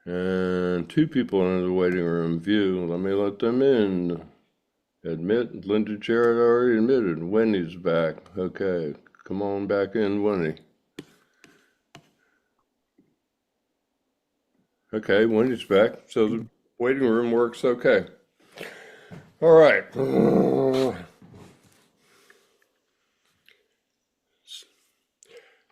And two people in the waiting room view. Let me let them in. Admit, Linda Jarrett already admitted. Wendy's back. Okay, come on back in, Wendy. Okay, Wendy's back. So the waiting room works okay. All right.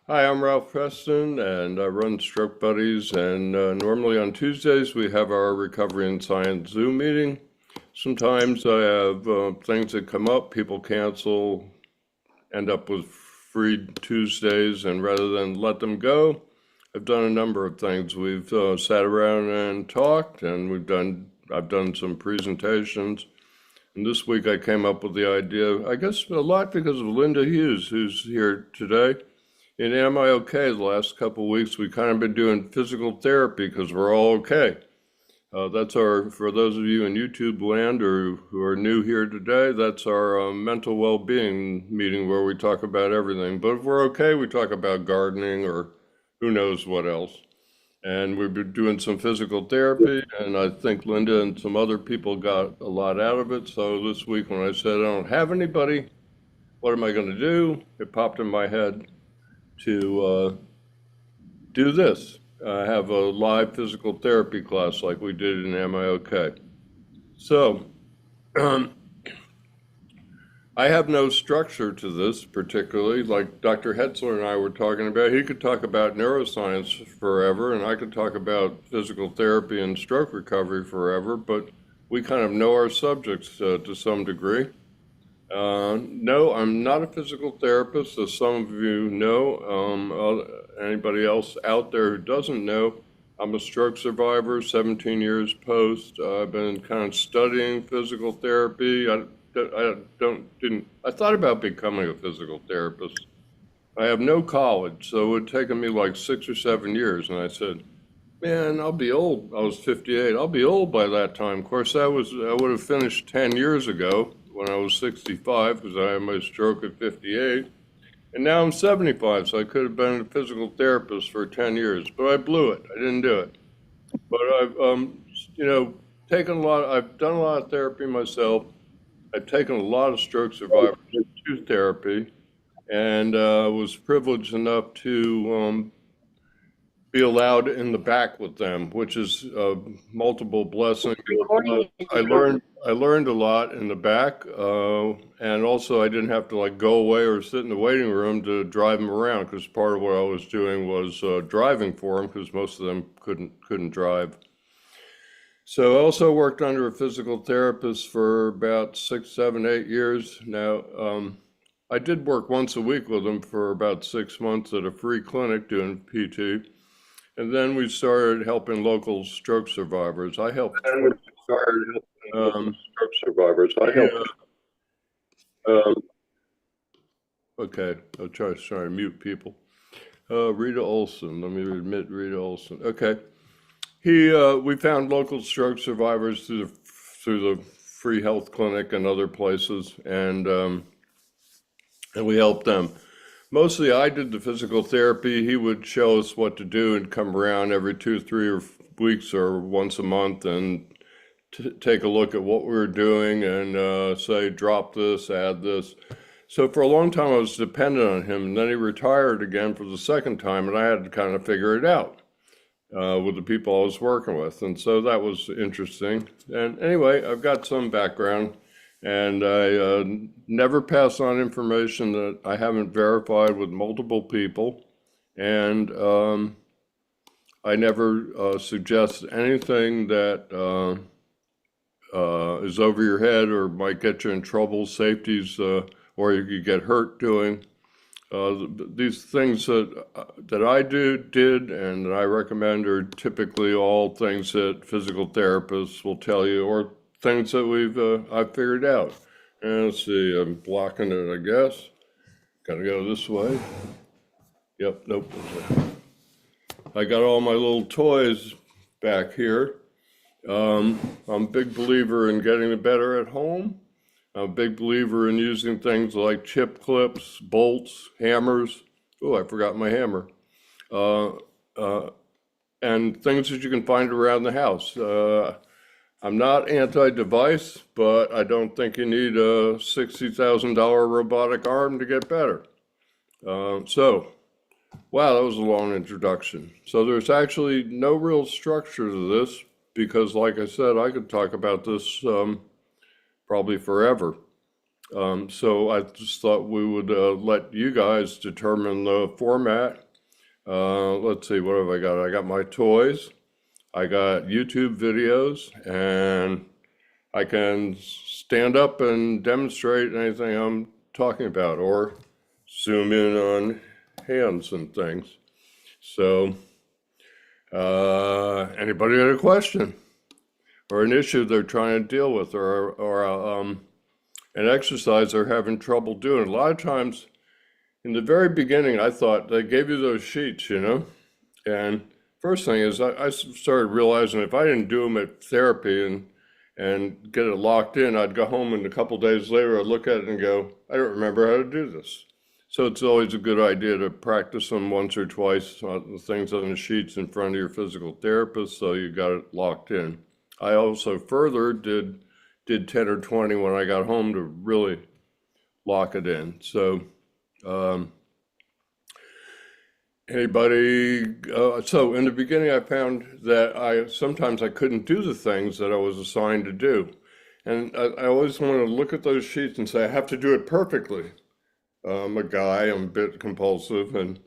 Hi, I'm Ralph Preston, and I run Stroke Buddies. And normally on Tuesdays, we have our Recovery and Science Zoom meeting. Sometimes I have things that come up, people cancel, end up with free Tuesdays, and rather than let them go, I've done a number of things. We've sat around and talked, and I've done some presentations. And this week I came up with the idea, I guess a lot because of Linda Hughes, who's here today. In Am I Okay, the last couple of weeks, we kind of been doing physical therapy because we're all okay. For those of you in YouTube land or who are new here today, that's our mental well-being meeting where we talk about everything. But if we're okay, we talk about gardening or who knows what else. And we've been doing some physical therapy, and I think Linda and some other people got a lot out of it. So this week when I said I don't have anybody, what am I going to do? It popped in my head to do this. Have a live physical therapy class like we did in Am I Okay? So I have no structure to this particularly, like Dr. Hetzler and I were talking about. He could talk about neuroscience forever, and I could talk about physical therapy and stroke recovery forever, but we kind of know our subjects to some degree. No, I'm not a physical therapist, as some of you know. Anybody else out there who doesn't know, I'm a stroke survivor, 17 years post. I've been kind of studying physical therapy. I thought about becoming a physical therapist. I have no college, so it would take me like 6 or 7 years. And I said, man, I'll be old. I was 58. I'll be old by that time. Of course, I would have finished 10 years ago when I was 65 because I had my stroke at 58. And now I'm 75, so I could have been a physical therapist for 10 years, but I blew it. I didn't do it. But I've done a lot of therapy myself. I've taken a lot of stroke survivors to therapy and was privileged enough to be allowed in the back with them, which is multiple blessings. I learned a lot in the back, and also I didn't have to like go away or sit in the waiting room to drive them around because part of what I was doing was driving for them because most of them couldn't drive. So I also worked under a physical therapist for about 6, 7, 8 years. Now, I did work once a week with them for about 6 months at a free clinic doing PT. And then we started helping local stroke survivors. I helped. And we started helping stroke survivors. I helped. Okay, I'll try to mute people. Rita Olson. Let me admit Rita Olson. Okay. We found local stroke survivors through the free health clinic and other places, and we helped them. Mostly I did the physical therapy. He would show us what to do and come around every 2, 3 weeks or once a month and take a look at what we were doing and say, drop this, add this. So for a long time I was dependent on him, and then he retired again for the second time, and I had to kind of figure it out with the people I was working with. And so that was interesting. And anyway, I've got some background. And I never pass on information that I haven't verified with multiple people. And I never suggest anything that is over your head or might get you in trouble, safeties, or you could get hurt doing. These things that I did and that I recommend are typically all things that physical therapists will tell you, or things that I've figured out. And let's see, I'm blocking it, I guess. Gotta go this way. Yep, nope. I got all my little toys back here. I'm a big believer in getting better at home. I'm a big believer in using things like chip clips, bolts, hammers. Oh, I forgot my hammer. and things that you can find around the house. I'm not anti-device, but I don't think you need a $60,000 robotic arm to get better. Wow, that was a long introduction. So there's actually no real structure to this because, like I said, I could talk about this probably forever. So I just thought we would let you guys determine the format. Let's see, what have I got? I got my toys, I got YouTube videos, and I can stand up and demonstrate anything I'm talking about or zoom in on hands and things. So, anybody got a question or an issue they're trying to deal with or an exercise they're having trouble doing? A lot of times in the very beginning, I thought they gave you those sheets, and first thing is I started realizing if I didn't do them at therapy and get it locked in, I'd go home and a couple days later I'd look at it and go, I don't remember how to do this. So it's always a good idea to practice them once or twice on the things on the sheets in front of your physical therapist so you got it locked in. I also further did 10 or 20 when I got home to really lock it in. So so in the beginning I found that sometimes I couldn't do the things that I was assigned to do. And I always want to look at those sheets and say, I have to do it perfectly. I'm a guy, I'm a bit compulsive, and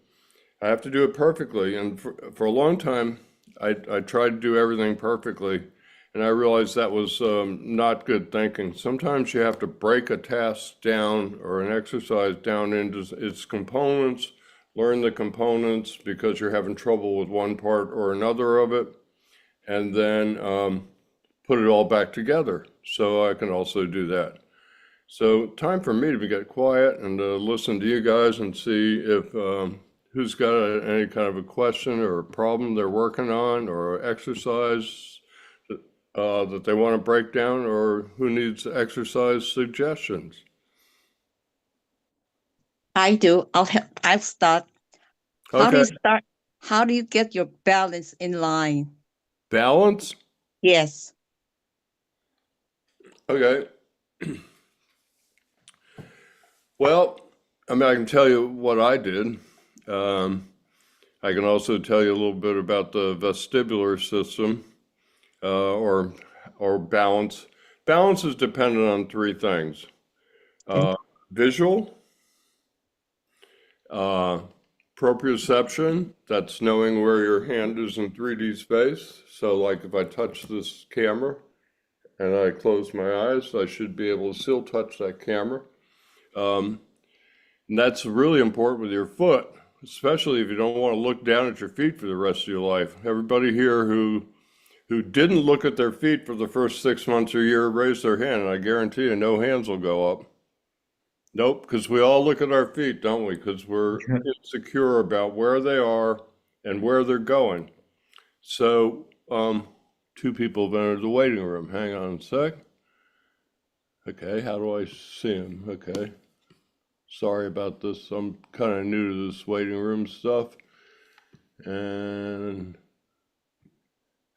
I have to do it perfectly. And for a long time, I tried to do everything perfectly. And I realized that was not good thinking. Sometimes you have to break a task down or an exercise down into its components, learn the components because you're having trouble with one part or another of it, and then put it all back together. So I can also do that. So time for me to get quiet and listen to you guys and see if who's got any kind of a question or a problem they're working on or exercise that they want to break down or who needs exercise suggestions. I do. I'll start. How do Okay, you start? How do you get your balance in line? balance. Yes. Okay. Well, I mean, I can tell you what I did. I can also tell you a little bit about the vestibular system or balance. Balance is dependent on three things: Okay. visual, proprioception, that's knowing where your hand is in 3D space. So like if I touch this camera and I close my eyes, I should be able to still touch that camera. And that's really important with your foot, especially if you don't want to look down at your feet for the rest of your life. Everybody here who didn't look at their feet for the first 6 months or year raise their hand, and I guarantee you no hands will go up. Nope, because we all look at our feet, don't we? Because we're insecure about where they are and where they're going. So, two people have entered the waiting room. Hang on a sec. Okay, how do I see them? Okay. Sorry about this. I'm kind of new to this waiting room stuff. And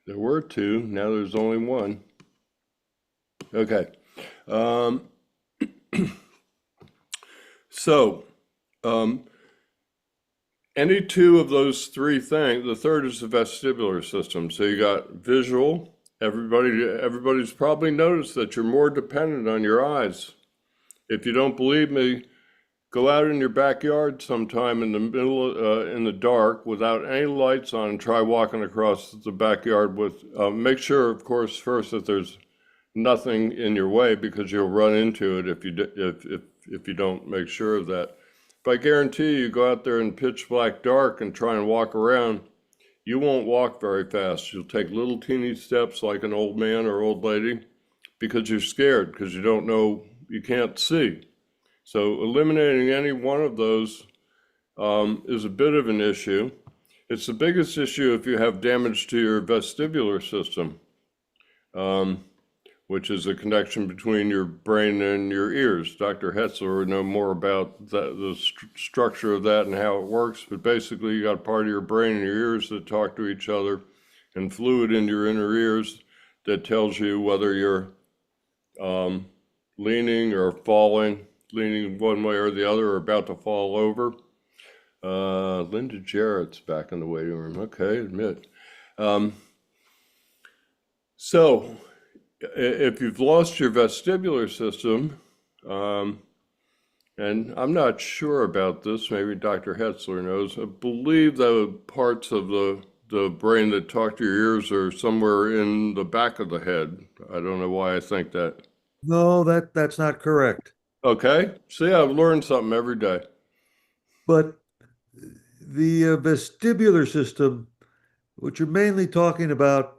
there were two. Now there's only one. Okay. So, any two of those three things, the third is the vestibular system. So you got visual. Everybody's probably noticed that you're more dependent on your eyes. If you don't believe me, go out in your backyard sometime in the middle, in the dark, without any lights on, and try walking across the backyard with. Make sure, of course, first that there's nothing in your way because you'll run into it if you don't make sure of that. But I guarantee you, go out there in pitch black dark and try and walk around. You won't walk very fast. You'll take little teeny steps like an old man or old lady because you're scared because you don't know, you can't see. So eliminating any one of those is a bit of an issue. It's the biggest issue if you have damage to your vestibular system, which is a connection between your brain and your ears. Dr. Hetzler would know more about the structure of that and how it works, but basically you got part of your brain and your ears that talk to each other, and fluid in your inner ears that tells you whether you're leaning or falling, leaning one way or the other, or about to fall over. Linda Jarrett's back in the waiting room. Okay, admit. So, if you've lost your vestibular system, and I'm not sure about this, maybe Dr. Hetzler knows, I believe the parts of the brain that talk to your ears are somewhere in the back of the head. I don't know why I think that. No, that's not correct. Okay, see, I've learned something every day. But the vestibular system, which you're mainly talking about,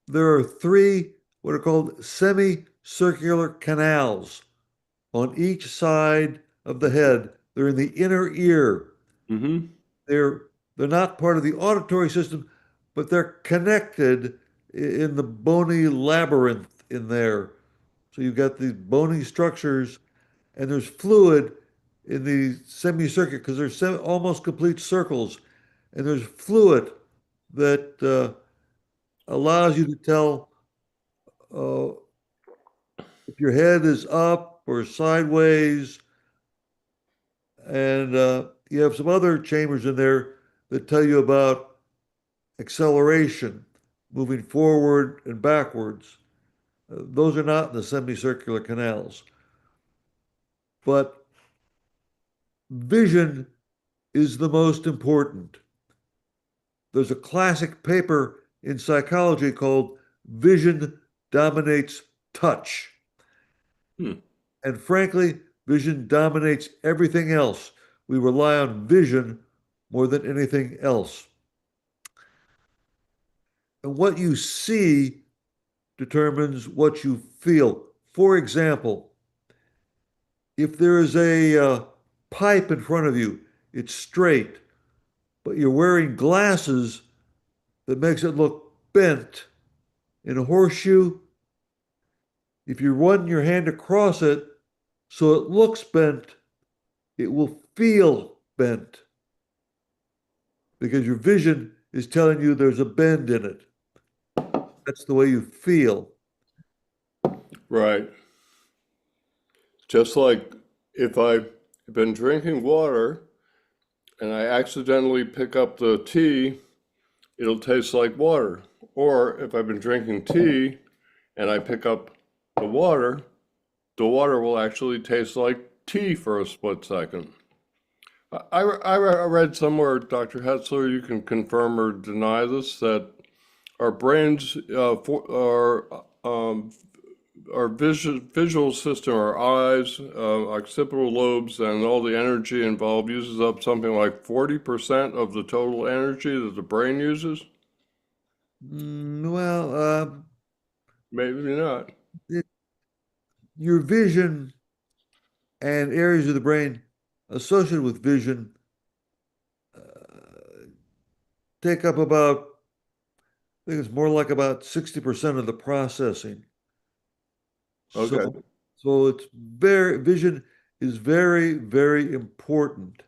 there are three what are called semicircular canals on each side of the head. They're in the inner ear. Mm-hmm. They're not part of the auditory system, but they're connected in the bony labyrinth in there. So you've got these bony structures, and there's fluid in the semicircular because they're almost complete circles, and there's fluid that allows you to tell uh, if your head is up or sideways, and you have some other chambers in there that tell you about acceleration, moving forward and backwards. Those are not in the semicircular canals. But vision is the most important. There's a classic paper in psychology called Vision Dominates Touch. And frankly, vision dominates everything else. We rely on vision more than anything else. And what you see determines what you feel. For example, if there is a pipe in front of you, it's straight, but you're wearing glasses that makes it look bent. In a horseshoe, if you run your hand across it so it looks bent, it will feel bent because your vision is telling you there's a bend in it. That's the way you feel. Right. Just like if I've been drinking water and I accidentally pick up the tea, it'll taste like water. Or if I've been drinking tea and I pick up the water will actually taste like tea for a split second. I read somewhere, Dr. Hetzler, you can confirm or deny this, that our brains, our visual system, our eyes, occipital lobes, and all the energy involved uses up something like 40% of the total energy that the brain uses? Well, Maybe not. your vision and areas of the brain associated with vision take up about, I think it's more like about 60% of the processing. Okay. So it's vision is very, very important.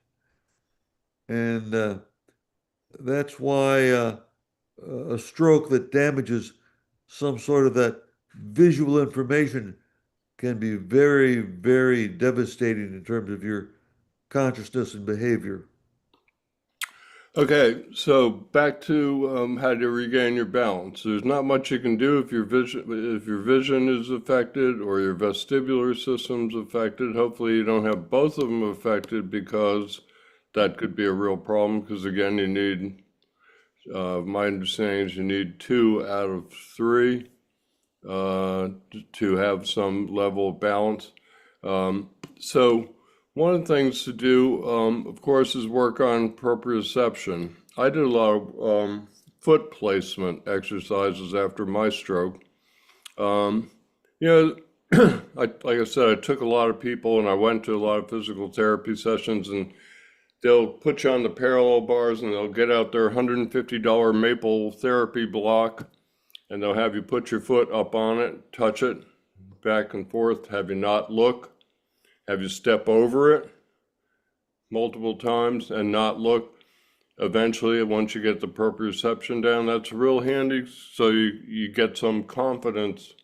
And that's why a stroke that damages some sort of that visual information can be very, very devastating in terms of your consciousness and behavior. Okay, so back to how to regain your balance. There's not much you can do if your vision is affected or your vestibular system's affected. Hopefully you don't have both of them affected because that could be a real problem because again you need my understanding is you need 2 out of 3 to have some level of balance. So one of the things to do, of course, is work on proprioception. I did a lot of foot placement exercises after my stroke. You know, like I said, I took a lot of people and I went to a lot of physical therapy sessions, and they'll put you on the parallel bars and they'll get out their $150 maple therapy block and they'll have you put your foot up on it, touch it, back and forth, have you not look. Have you step over it multiple times and not look? eventually, once you get the proprioception down, that's real handy. So you get some confidence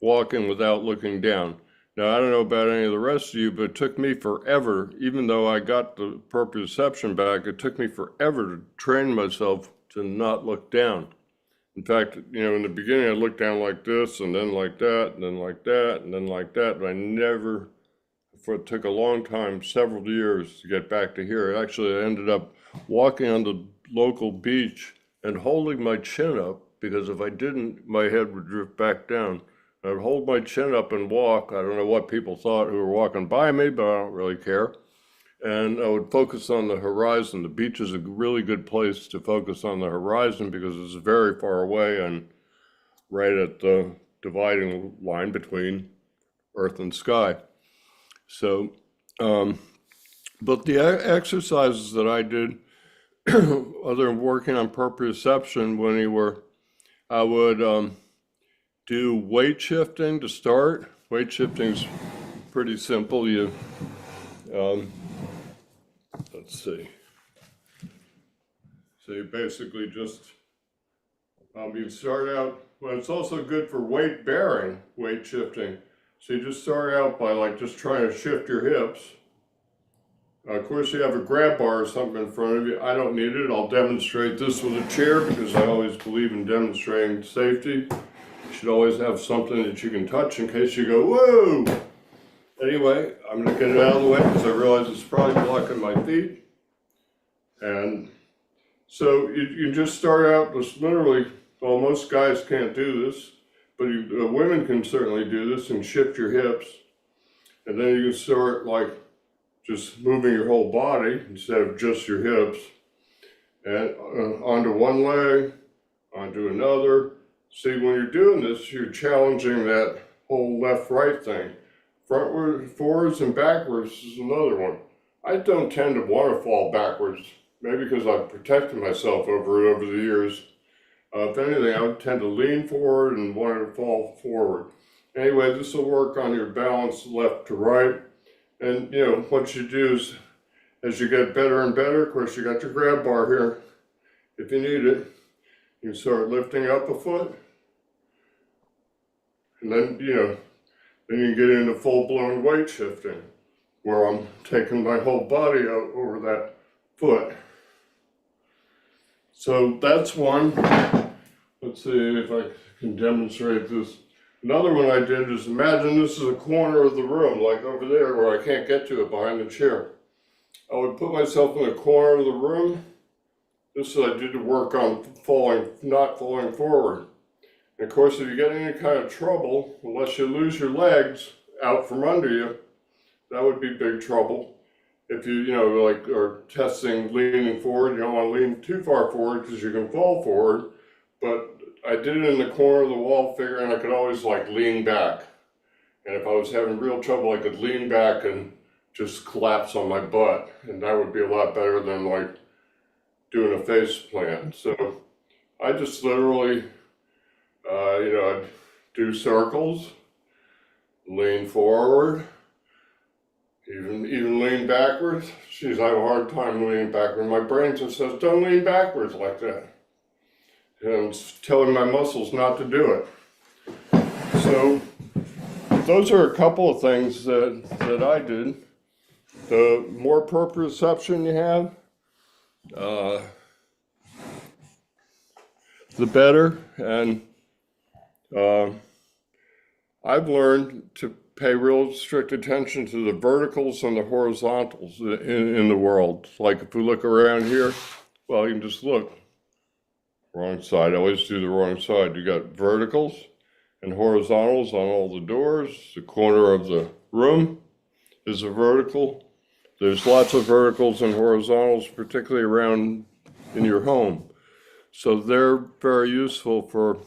walking without looking down. Now, I don't know about any of the rest of you, but it took me forever, even though I got the proprioception back, it took me forever to train myself to not look down. In fact, in the beginning, I looked down like this, and then like that, and then like that, and then like that, but it took a long time, several years to get back to here. Actually, I ended up walking on the local beach and holding my chin up, because if I didn't, my head would drift back down. I'd hold my chin up and walk. I don't know what people thought who were walking by me, but I don't really care. And I would focus on the horizon. The beach is a really good place to focus on the horizon because it's very far away and right at the dividing line between earth and sky. So, but the exercises that I did, other than working on proprioception, I would do weight shifting to start. Weight shifting's pretty simple. Let's see. So you basically just, you start out, well, it's also good for weight bearing, weight shifting. So you just start out by just trying to shift your hips. Of course, you have a grab bar or something in front of you. I don't need it. I'll demonstrate this with a chair because I always believe in demonstrating safety. You should always have something that you can touch in case you go, whoa! Anyway, I'm going to get it out of the way because I realize it's probably blocking my feet. And so you just start out just literally, well, most guys can't do this, but women can certainly do this and shift your hips. And then you can start just moving your whole body instead of just your hips. And onto one leg, onto another. See, when you're doing this, you're challenging that whole left-right thing. Frontwards, forwards, and backwards is another one. I don't tend to want to fall backwards, maybe because I've protected myself over the years. If anything, I would tend to lean forward and want to fall forward. Anyway, this will work on your balance left to right. And, what you do is, as you get better and better, of course, you got your grab bar here. If you need it, you start lifting up a foot. And then, then you get into full-blown weight shifting, where I'm taking my whole body out over that foot. So that's one. Let's see if I can demonstrate this. Another one I did is, imagine this is a corner of the room, like over there where I can't get to it behind the chair. I would put myself in the corner of the room. This is what I did to work on not falling forward. And of course, if you get any kind of trouble, unless you lose your legs out from under you, that would be big trouble. If you, are testing leaning forward, you don't want to lean too far forward because you can fall forward. But I did it in the corner of the wall, figuring I could always lean back. And if I was having real trouble, I could lean back and just collapse on my butt. And that would be a lot better than doing a face plant. So I just literally, I'd do circles, lean forward, even lean backwards. Jeez, I have a hard time leaning backward. My brain just says, don't lean backwards like that. And it's telling my muscles not to do it. So those are a couple of things that I did. The more proprioception you have, the better. And I've learned to pay real strict attention to the verticals and the horizontals in the world. Like if we look around here, well, you can just look. Wrong side. I always do the wrong side. You got verticals and horizontals on all the doors. The corner of the room is a vertical. There's lots of verticals and horizontals, particularly around in your home. So they're very useful for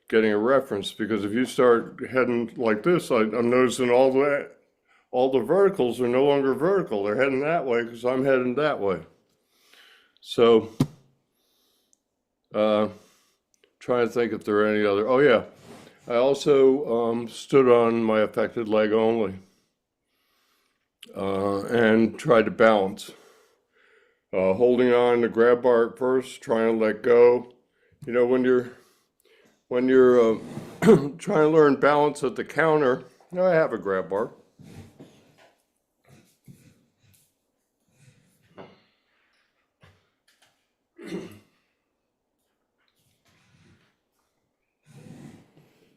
getting a reference, because if you start heading like this, I'm noticing all the verticals are no longer vertical. They're heading that way because I'm heading that way. So trying to think if there are any other. Oh yeah, I also stood on my affected leg only and tried to balance. holding on the grab bar at first, trying to let go. You know, when you're trying to learn balance at the counter, I have a grab bar.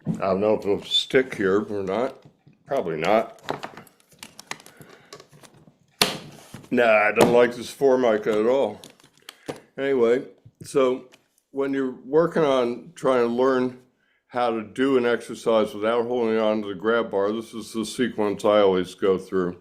I don't know if it'll stick here or not. Probably not. Nah, I don't like this Formica at all. Anyway, so when you're working on trying to learn how to do an exercise without holding on to the grab bar, this is the sequence I always go through.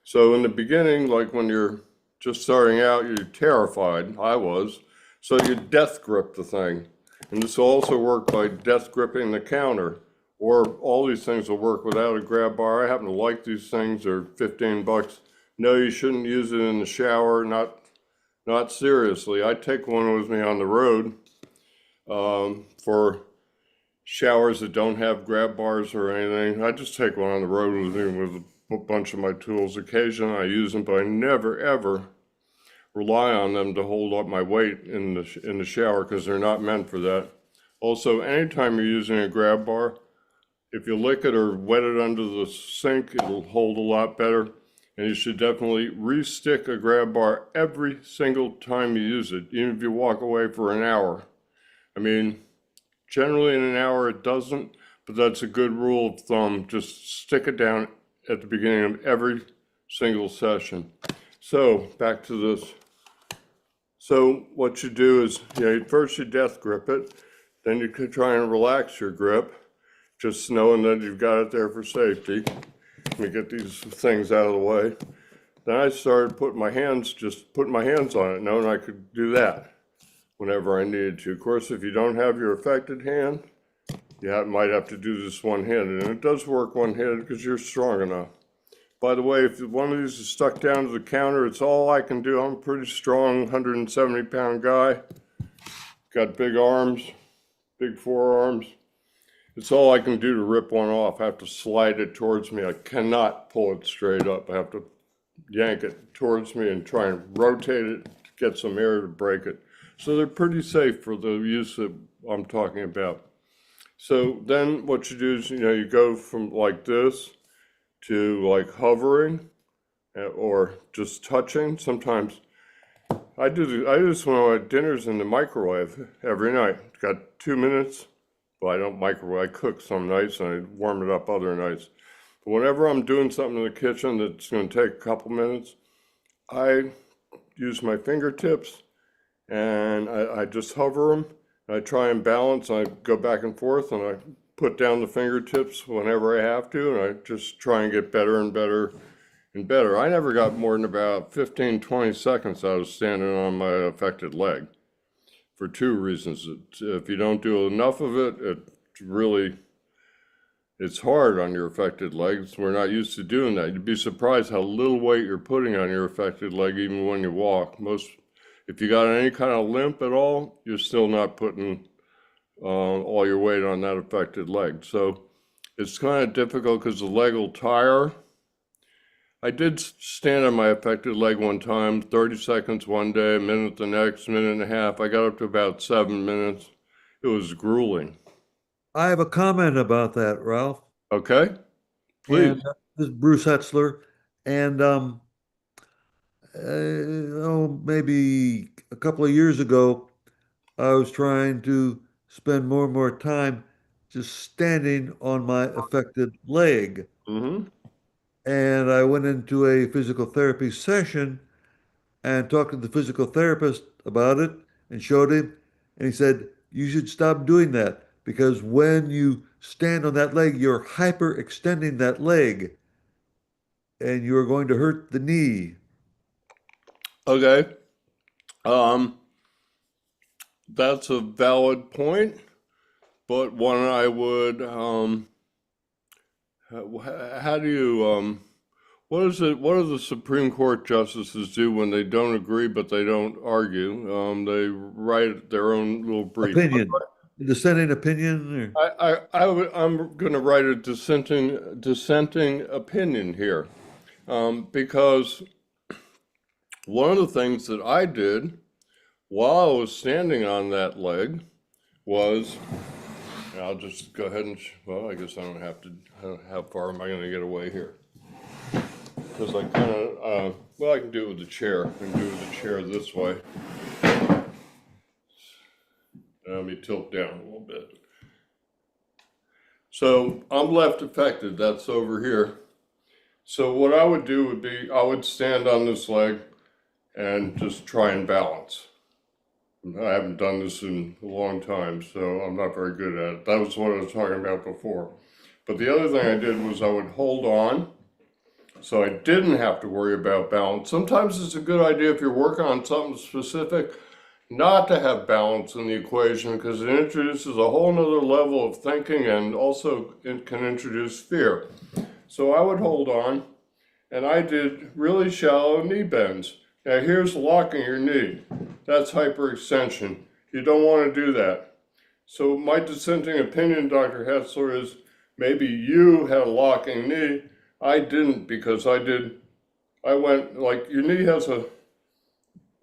So in the beginning, like when you're just starting out, you're terrified. I was. So you death grip the thing. And this will also work by death gripping the counter. Or all these things will work without a grab bar. I happen to like these things. They're 15 bucks. No, you shouldn't use it in the shower. Not seriously. I take one with me on the road for showers that don't have grab bars or anything. I just take one on the road with me with a bunch of my tools. Occasionally I use them, but I never ever rely on them to hold up my weight in the shower because they're not meant for that. Also, anytime you're using a grab bar, if you lick it or wet it under the sink, it'll hold a lot better. And you should definitely re-stick a grab bar every single time you use it, even if you walk away for an hour. I mean, generally in an hour it doesn't, but that's a good rule of thumb. Just stick it down at the beginning of every single session. So back to this. So what you do is, first you death grip it, then you could try and relax your grip, just knowing that you've got it there for safety. Let me get these things out of the way. Then I started putting my hands on it, knowing I could do that whenever I needed to. Of course, if you don't have your affected hand, you might have to do this one-handed, and it does work one-handed because you're strong enough. By the way, if one of these is stuck down to the counter, it's all I can do. I'm a pretty strong 170-pound guy. Got big arms, big forearms. It's all I can do to rip one off. I have to slide it towards me. I cannot pull it straight up. I have to yank it towards me and try and rotate it to get some air to break it. So they're pretty safe for the use that I'm talking about. So then what you do is, you go from like this to like hovering or just touching. Sometimes I do this when I have dinners in the microwave every night. Got 2 minutes. Well, I don't microwave. I cook some nights and I warm it up other nights. But whenever I'm doing something in the kitchen that's going to take a couple minutes, I use my fingertips and I just hover them. I try and balance. I go back and forth and I put down the fingertips whenever I have to, and I just try and get better and better and better. I never got more than about 15, 20 seconds out of standing on my affected leg. For two reasons. If you don't do enough of it, it's hard on your affected legs. We're not used to doing that. You'd be surprised how little weight you're putting on your affected leg even when you walk. If you got any kind of limp at all, you're still not putting all your weight on that affected leg. So it's kind of difficult because the leg will tire. I did stand on my affected leg one time, 30 seconds one day, a minute the next, minute and a half. I got up to about 7 minutes. It was grueling. I have a comment about that, Ralph. Okay, please. And this is Bruce Hetzler. And maybe a couple of years ago, I was trying to spend more and more time just standing on my affected leg. Mm-hmm. And I went into a physical therapy session and talked to the physical therapist about it and showed him. And he said, you should stop doing that because when you stand on that leg, you're hyperextending that leg and you're going to hurt the knee. Okay. That's a valid point, but one I would, how do you, what do the Supreme Court justices do when they don't agree but they don't argue? They write their own little brief. Opinion. Dissenting opinion? I'm going to write a dissenting opinion here, because one of the things that I did while I was standing on that leg was, and I'll just go ahead and, well, I guess I don't have to, how far am I going to get away here? Because I kind of, well, I can do it with the chair. I can do it with the chair this way. Let me tilt down a little bit. So I'm left affected, that's over here. So what I would do would be, I would stand on this leg and just try and balance. I haven't done this in a long time, so I'm not very good at it. That was what I was talking about before. But the other thing I did was I would hold on, so I didn't have to worry about balance. Sometimes it's a good idea if you're working on something specific, not to have balance in the equation, because it introduces a whole nother level of thinking, and also it can introduce fear. So I would hold on, and I did really shallow knee bends. Now here's locking your knee. That's hyperextension. You don't want to do that. So my dissenting opinion, Dr. Hetzler, is maybe you had a locking knee. I didn't, because I went like, your knee has a,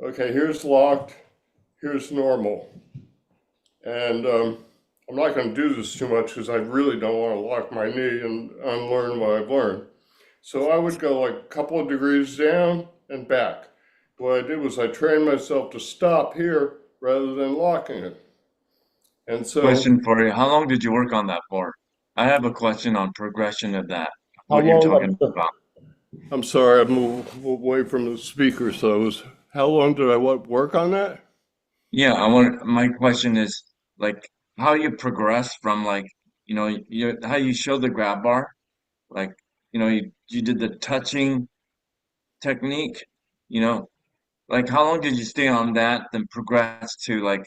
okay, here's locked, here's normal. And I'm not going to do this too much because I really don't want to lock my knee and unlearn what I've learned. So I would go like a couple of degrees down and back. What I did was I trained myself to stop here rather than locking it. And so, Question for you. How long did you work on that for? I have a question on progression of that, how what you're long, talking about. I'm sorry, I moved away from the speaker, so it was, how long did I work on that? Yeah, my question is like how you progress from like, how you show the grab bar, like, you did the touching technique, you know, like how long did you stay on that, then progress to like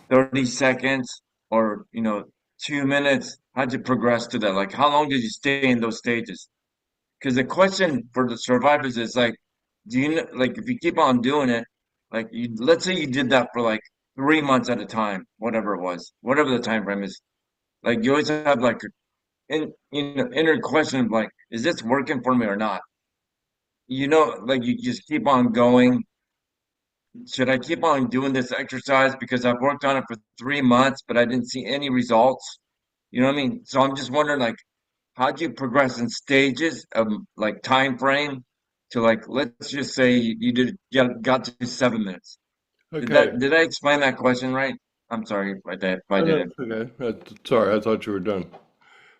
30 seconds or, 2 minutes? How'd you progress to that? Like how long did you stay in those stages? Because the question for the survivors is like, do you know, like if you keep on doing it, like let's say you did that for like 3 months at a time, whatever it was, whatever the time frame is, like you always have like inner question of like, is this working for me or not? Like you just keep on going. Should I keep on doing this exercise because I've worked on it for 3 months, but I didn't see any results? You know what I mean? So I'm just wondering like, how do you progress in stages of like time frame to like let's just say you got to 7 minutes. Did Okay, that did I explain that question right? I'm sorry if I no, didn't. that's okay. Sorry, I thought you were done.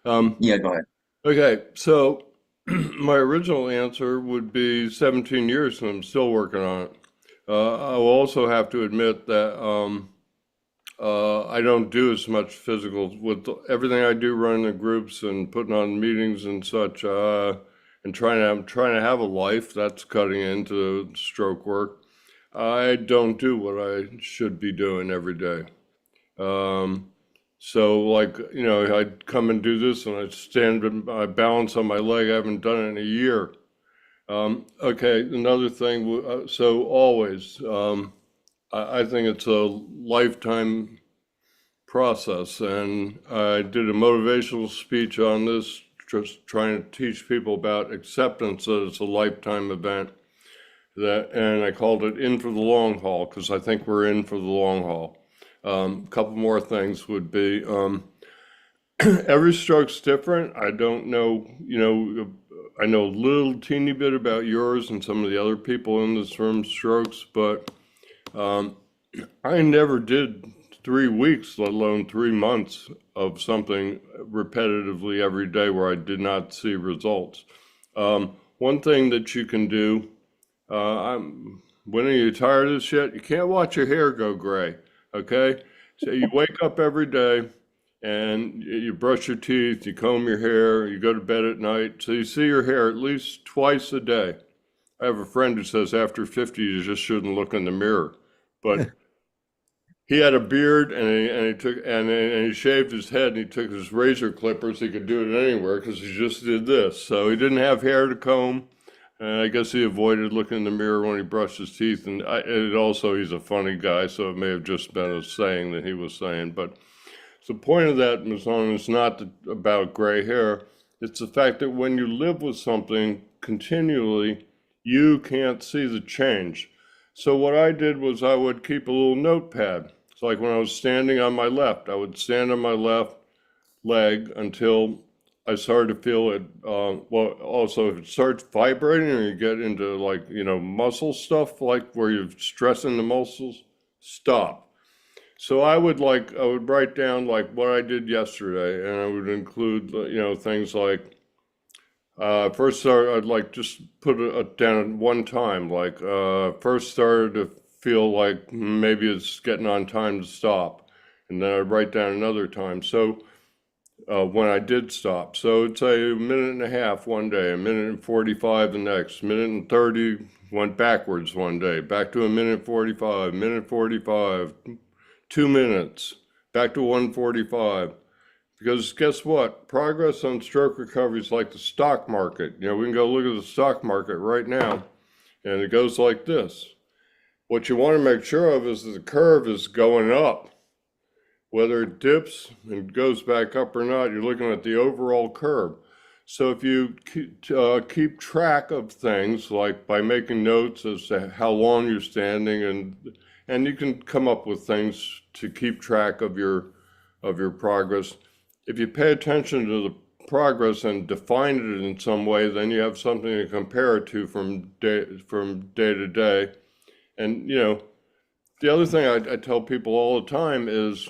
Um, Yeah, go ahead. okay, so my original answer would be 17 years, and I'm still working on it. I will also have to admit that I don't do as much physical with everything I do, running the groups and putting on meetings and such, and I'm trying to have a life that's cutting into stroke work. I don't do what I should be doing every day. Um, so like, I'd come and do this and I'd stand and I balance on my leg. I haven't done it in a year. Okay, another thing, so always, I think it's a lifetime process, and I did a motivational speech on this, just trying to teach people about acceptance that it's a lifetime event. And I called it "In for the Long Haul" because I think we're in for the long haul. A couple more things would be every stroke's different. I don't know, I know a little teeny bit about yours and some of the other people in this room's strokes, but I never did 3 weeks, let alone 3 months of something repetitively every day where I did not see results. One thing that you can do, when are you tired of this shit? You can't watch your hair go gray, okay? So you wake up every day and you brush your teeth, you comb your hair, you go to bed at night, so you see your hair at least twice a day. I have a friend who says after 50 you just shouldn't look in the mirror, but he had a beard and he shaved his head and he took his razor clippers. He could do it anywhere because he just did this. So he didn't have hair to comb. And I guess he avoided looking in the mirror when he brushed his teeth. And he's a funny guy, so it may have just been a saying that he was saying. But the point of that, Ms. Long, is not about gray hair. It's the fact that when you live with something continually, you can't see the change. So what I did was I would keep a little notepad. It's like when I was standing on my left, I would stand on my left leg until I started to feel it. Well, also if it starts vibrating and you get into like, muscle stuff, like where you're stressing the muscles, stop. So I would write down like what I did yesterday, and I would include, things like, first start, I'd like just put it down at one time, like, first started to feel like maybe it's getting on time to stop. And then I'd write down another time. So, when I did stop. So it's a minute and a half one day, a minute and 45 the next, minute and 30 went backwards one day, back to a minute 45, minute 45, 2 minutes, back to 145. Because guess what? Progress on stroke recovery is like the stock market. We can go look at the stock market right now, and it goes like this. What you want to make sure of is that the curve is going up. Whether it dips and goes back up or not, you're looking at the overall curve. So if you keep track of things, like by making notes as to how long you're standing, and you can come up with things to keep track of your progress. If you pay attention to the progress and define it in some way, then you have something to compare it to from day to day. And the other thing I tell people all the time is,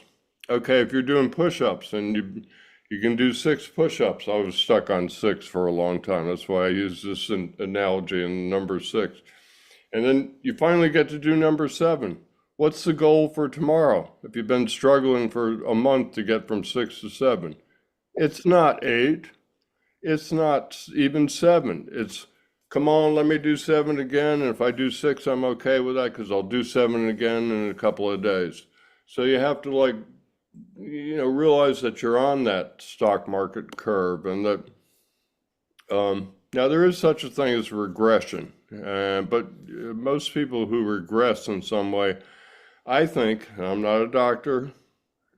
okay, if you're doing push-ups and you can do 6 push-ups. I was stuck on 6 for a long time. That's why I use this analogy in number 6. And then you finally get to do number 7. What's the goal for tomorrow? If you've been struggling for a month to get from 6 to 7, it's not 8. It's not even 7. It's, come on, let me do 7 again. And if I do 6, I'm okay with that because I'll do 7 again in a couple of days. So you have to realize that you're on that stock market curve, and that now there is such a thing as regression, but most people who regress in some way, I think, I'm not a doctor,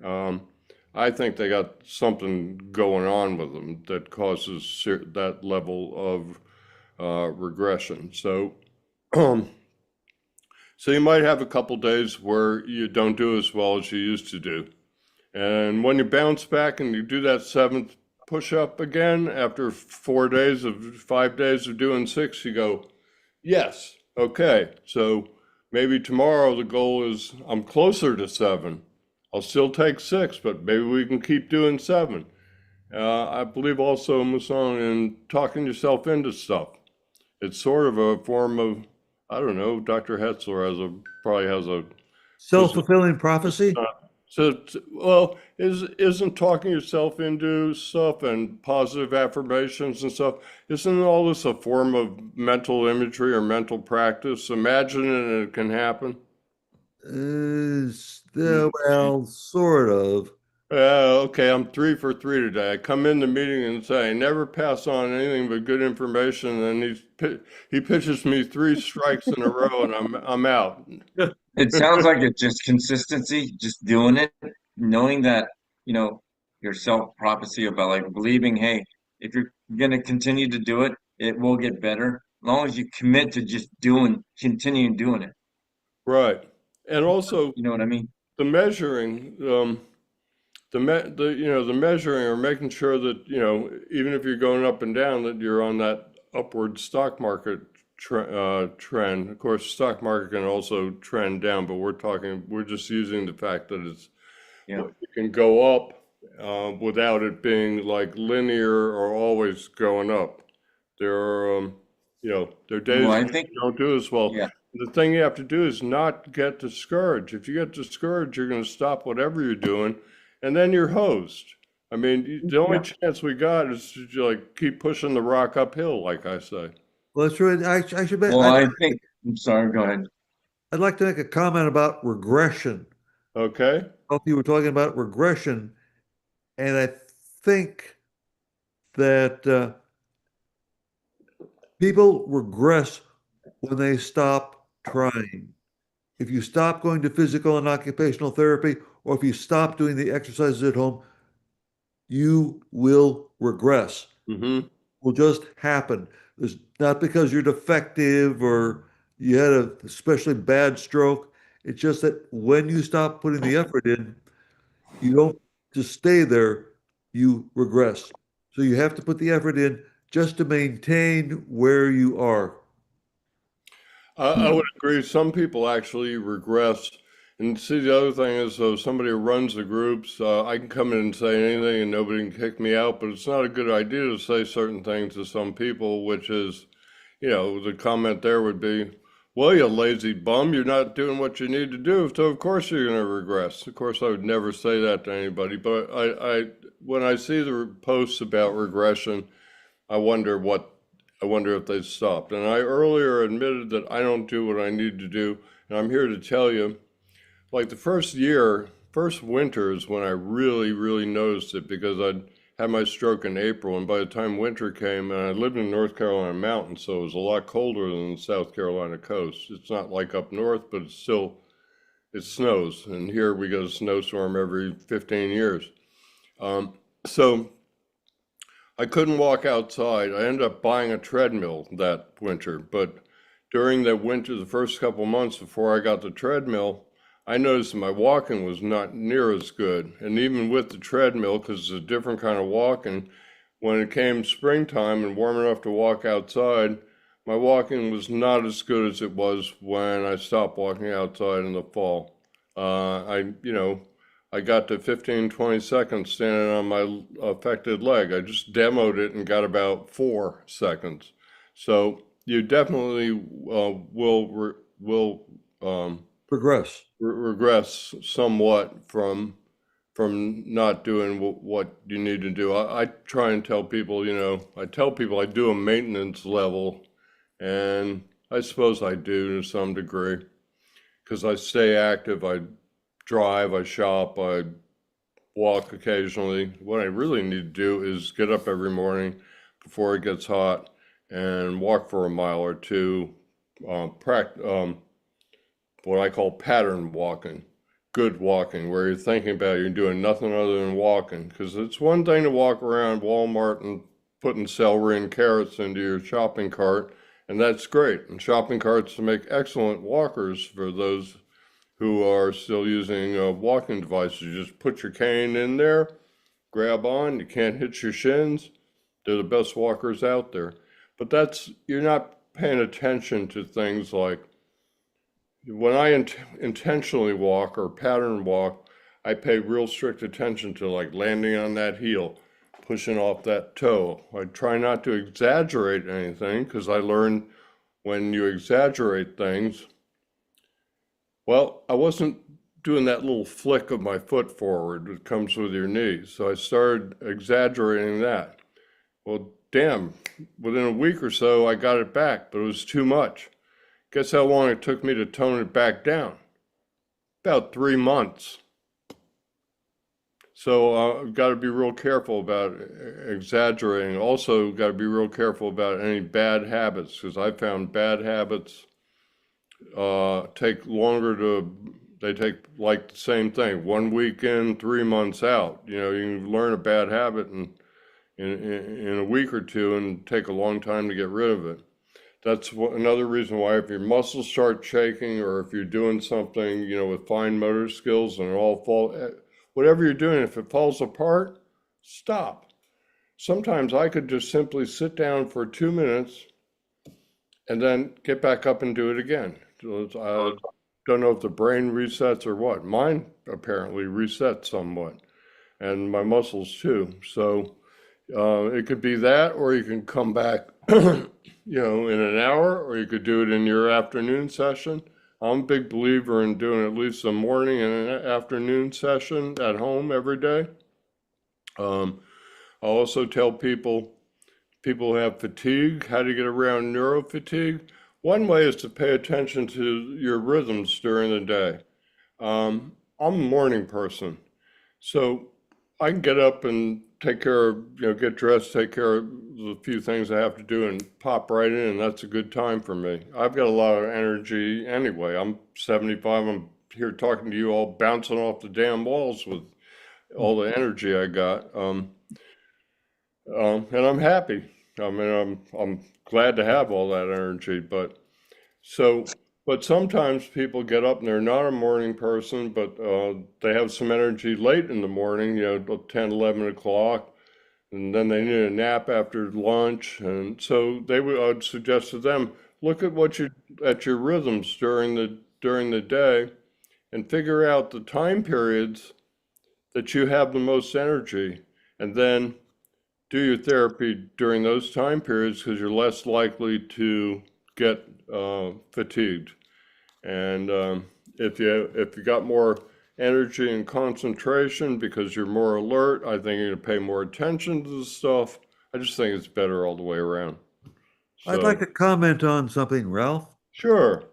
I think they got something going on with them that causes that level of regression. So, so you might have a couple days where you don't do as well as you used to do. And when you bounce back and you do that 7th push-up again after 5 days of doing 6, you go, yes, okay. So maybe tomorrow the goal is I'm closer to 7. I'll still take 6, but maybe we can keep doing 7. I believe also, Musong, in talking yourself into stuff. It's sort of a form of, I don't know, Dr. Hetzler probably has a Self-fulfilling prophecy? So, well, isn't talking yourself into stuff and positive affirmations and stuff, isn't all this a form of mental imagery or mental practice? Imagine and it can happen. Well, sort of. Okay, I'm 3 for 3 today. I come in the meeting and say, I never pass on anything but good information, and he pitches me 3 strikes in a row, and I'm out. It sounds like it's just consistency, just doing it, knowing that, your self-prophecy about like believing, hey, if you're gonna continue to do it, it will get better. As long as you commit to just continuing doing it. Right. And also You know what I mean? the measuring, the measuring or making sure that, even if you're going up and down, that you're on that upward stock market trend. Of course, stock market can also trend down, but we're just using the fact that it can go up without it being like linear or always going up. There are, there are days Well, I when think, you don't do as well. yeah, The thing you have to do is not get discouraged. If you get discouraged, you're going to stop whatever you're doing, and then you're hosed. I mean, the only chance we got is to keep pushing the rock uphill, like I say. Well, that's right. I should well, I think, I'm sorry, go ahead. I'd like to make a comment about regression. Okay? Both you were talking about regression, and I think that people regress when they stop trying. If you stop going to physical and occupational therapy, or if you stop doing the exercises at home, you will regress. Mm-hmm. Will just happen. It's not because you're defective or you had a especially bad stroke. It's just that when you stop putting the effort in, you don't just stay there, you regress. So you have to put the effort in just to maintain where you are. I would agree. Some people actually regress. And see, the other thing is, so somebody who runs the groups, I can come in and say anything and nobody can kick me out, but it's not a good idea to say certain things to some people, which is, the comment there would be, well, you lazy bum, you're not doing what you need to do, so of course you're going to regress. Of course, I would never say that to anybody, but when I see the posts about regression, I wonder what, I wonder if they stopped. And I earlier admitted that I don't do what I need to do, and I'm here to tell you, like the first winter is when I really, really noticed it because I'd had my stroke in April, and by the time winter came, and I lived in North Carolina mountains, so it was a lot colder than the South Carolina coast. It's not like up north, but it's still, it snows, and here we get a snowstorm every 15 years. So I couldn't walk outside. I ended up buying a treadmill that winter, but during that winter, the first couple months before I got the treadmill, I noticed my walking was not near as good. And even with the treadmill, because it's a different kind of walking, when it came springtime and warm enough to walk outside, my walking was not as good as it was when I stopped walking outside in the fall. I got to 15, 20 seconds standing on my affected leg. I just demoed it and got about 4 seconds. So you definitely will Progress. regress somewhat from not doing what you need to do. I try and tell people, I tell people I do a maintenance level, and I suppose I do to some degree because I stay active. I drive, I shop, I walk occasionally. What I really need to do is get up every morning before it gets hot and walk for a mile or two, what I call pattern walking, good walking, where you're thinking about it, you're doing nothing other than walking. Because it's one thing to walk around Walmart and putting celery and carrots into your shopping cart, and that's great. And shopping carts make excellent walkers for those who are still using walking devices. You just put your cane in there, grab on, you can't hit your shins. They're the best walkers out there. But you're not paying attention to things like when I intentionally walk or pattern walk, I pay real strict attention to like landing on that heel, pushing off that toe. I try not to exaggerate anything because I learned when you exaggerate things, well, I wasn't doing that little flick of my foot forward that comes with your knees. So I started exaggerating that. Well, damn, within a week or so, I got it back, but it was too much. Guess how long it took me to tone it back down? About 3 months. So I've got to be real careful about exaggerating. Also, got to be real careful about any bad habits because I found bad habits take longer they take like the same thing, 1 week in, 3 months out. You can learn a bad habit in a week or two and take a long time to get rid of it. That's another reason why if your muscles start shaking or if you're doing something, with fine motor skills and whatever you're doing, if it falls apart, stop. Sometimes I could just simply sit down for 2 minutes and then get back up and do it again. I don't know if the brain resets or what. Mine apparently resets somewhat, and my muscles too. So it could be that, or you can come back, in an hour, or you could do it in your afternoon session. I'm a big believer in doing at least a morning and an afternoon session at home every day. I also tell people who have fatigue, how to get around neurofatigue. One way is to pay attention to your rhythms during the day. I'm a morning person, so I can get up and take care of, get dressed, take care of the few things I have to do and pop right in, and that's a good time for me. I've got a lot of energy anyway. I'm 75, I'm here talking to you all bouncing off the damn walls with all the energy I got. And I'm happy. I mean, I'm glad to have all that energy, but So, but sometimes people get up and they're not a morning person, but they have some energy late in the morning, 10, 11 o'clock, and then they need a nap after lunch. And so I'd suggest to them, look at at your rhythms during the day and figure out the time periods that you have the most energy, and then do your therapy during those time periods because you're less likely to get fatigued. And if you got more energy and concentration because you're more alert, I think you're gonna pay more attention to the stuff. I just think it's better all the way around. I'd like So, to comment on something, Ralph. sure.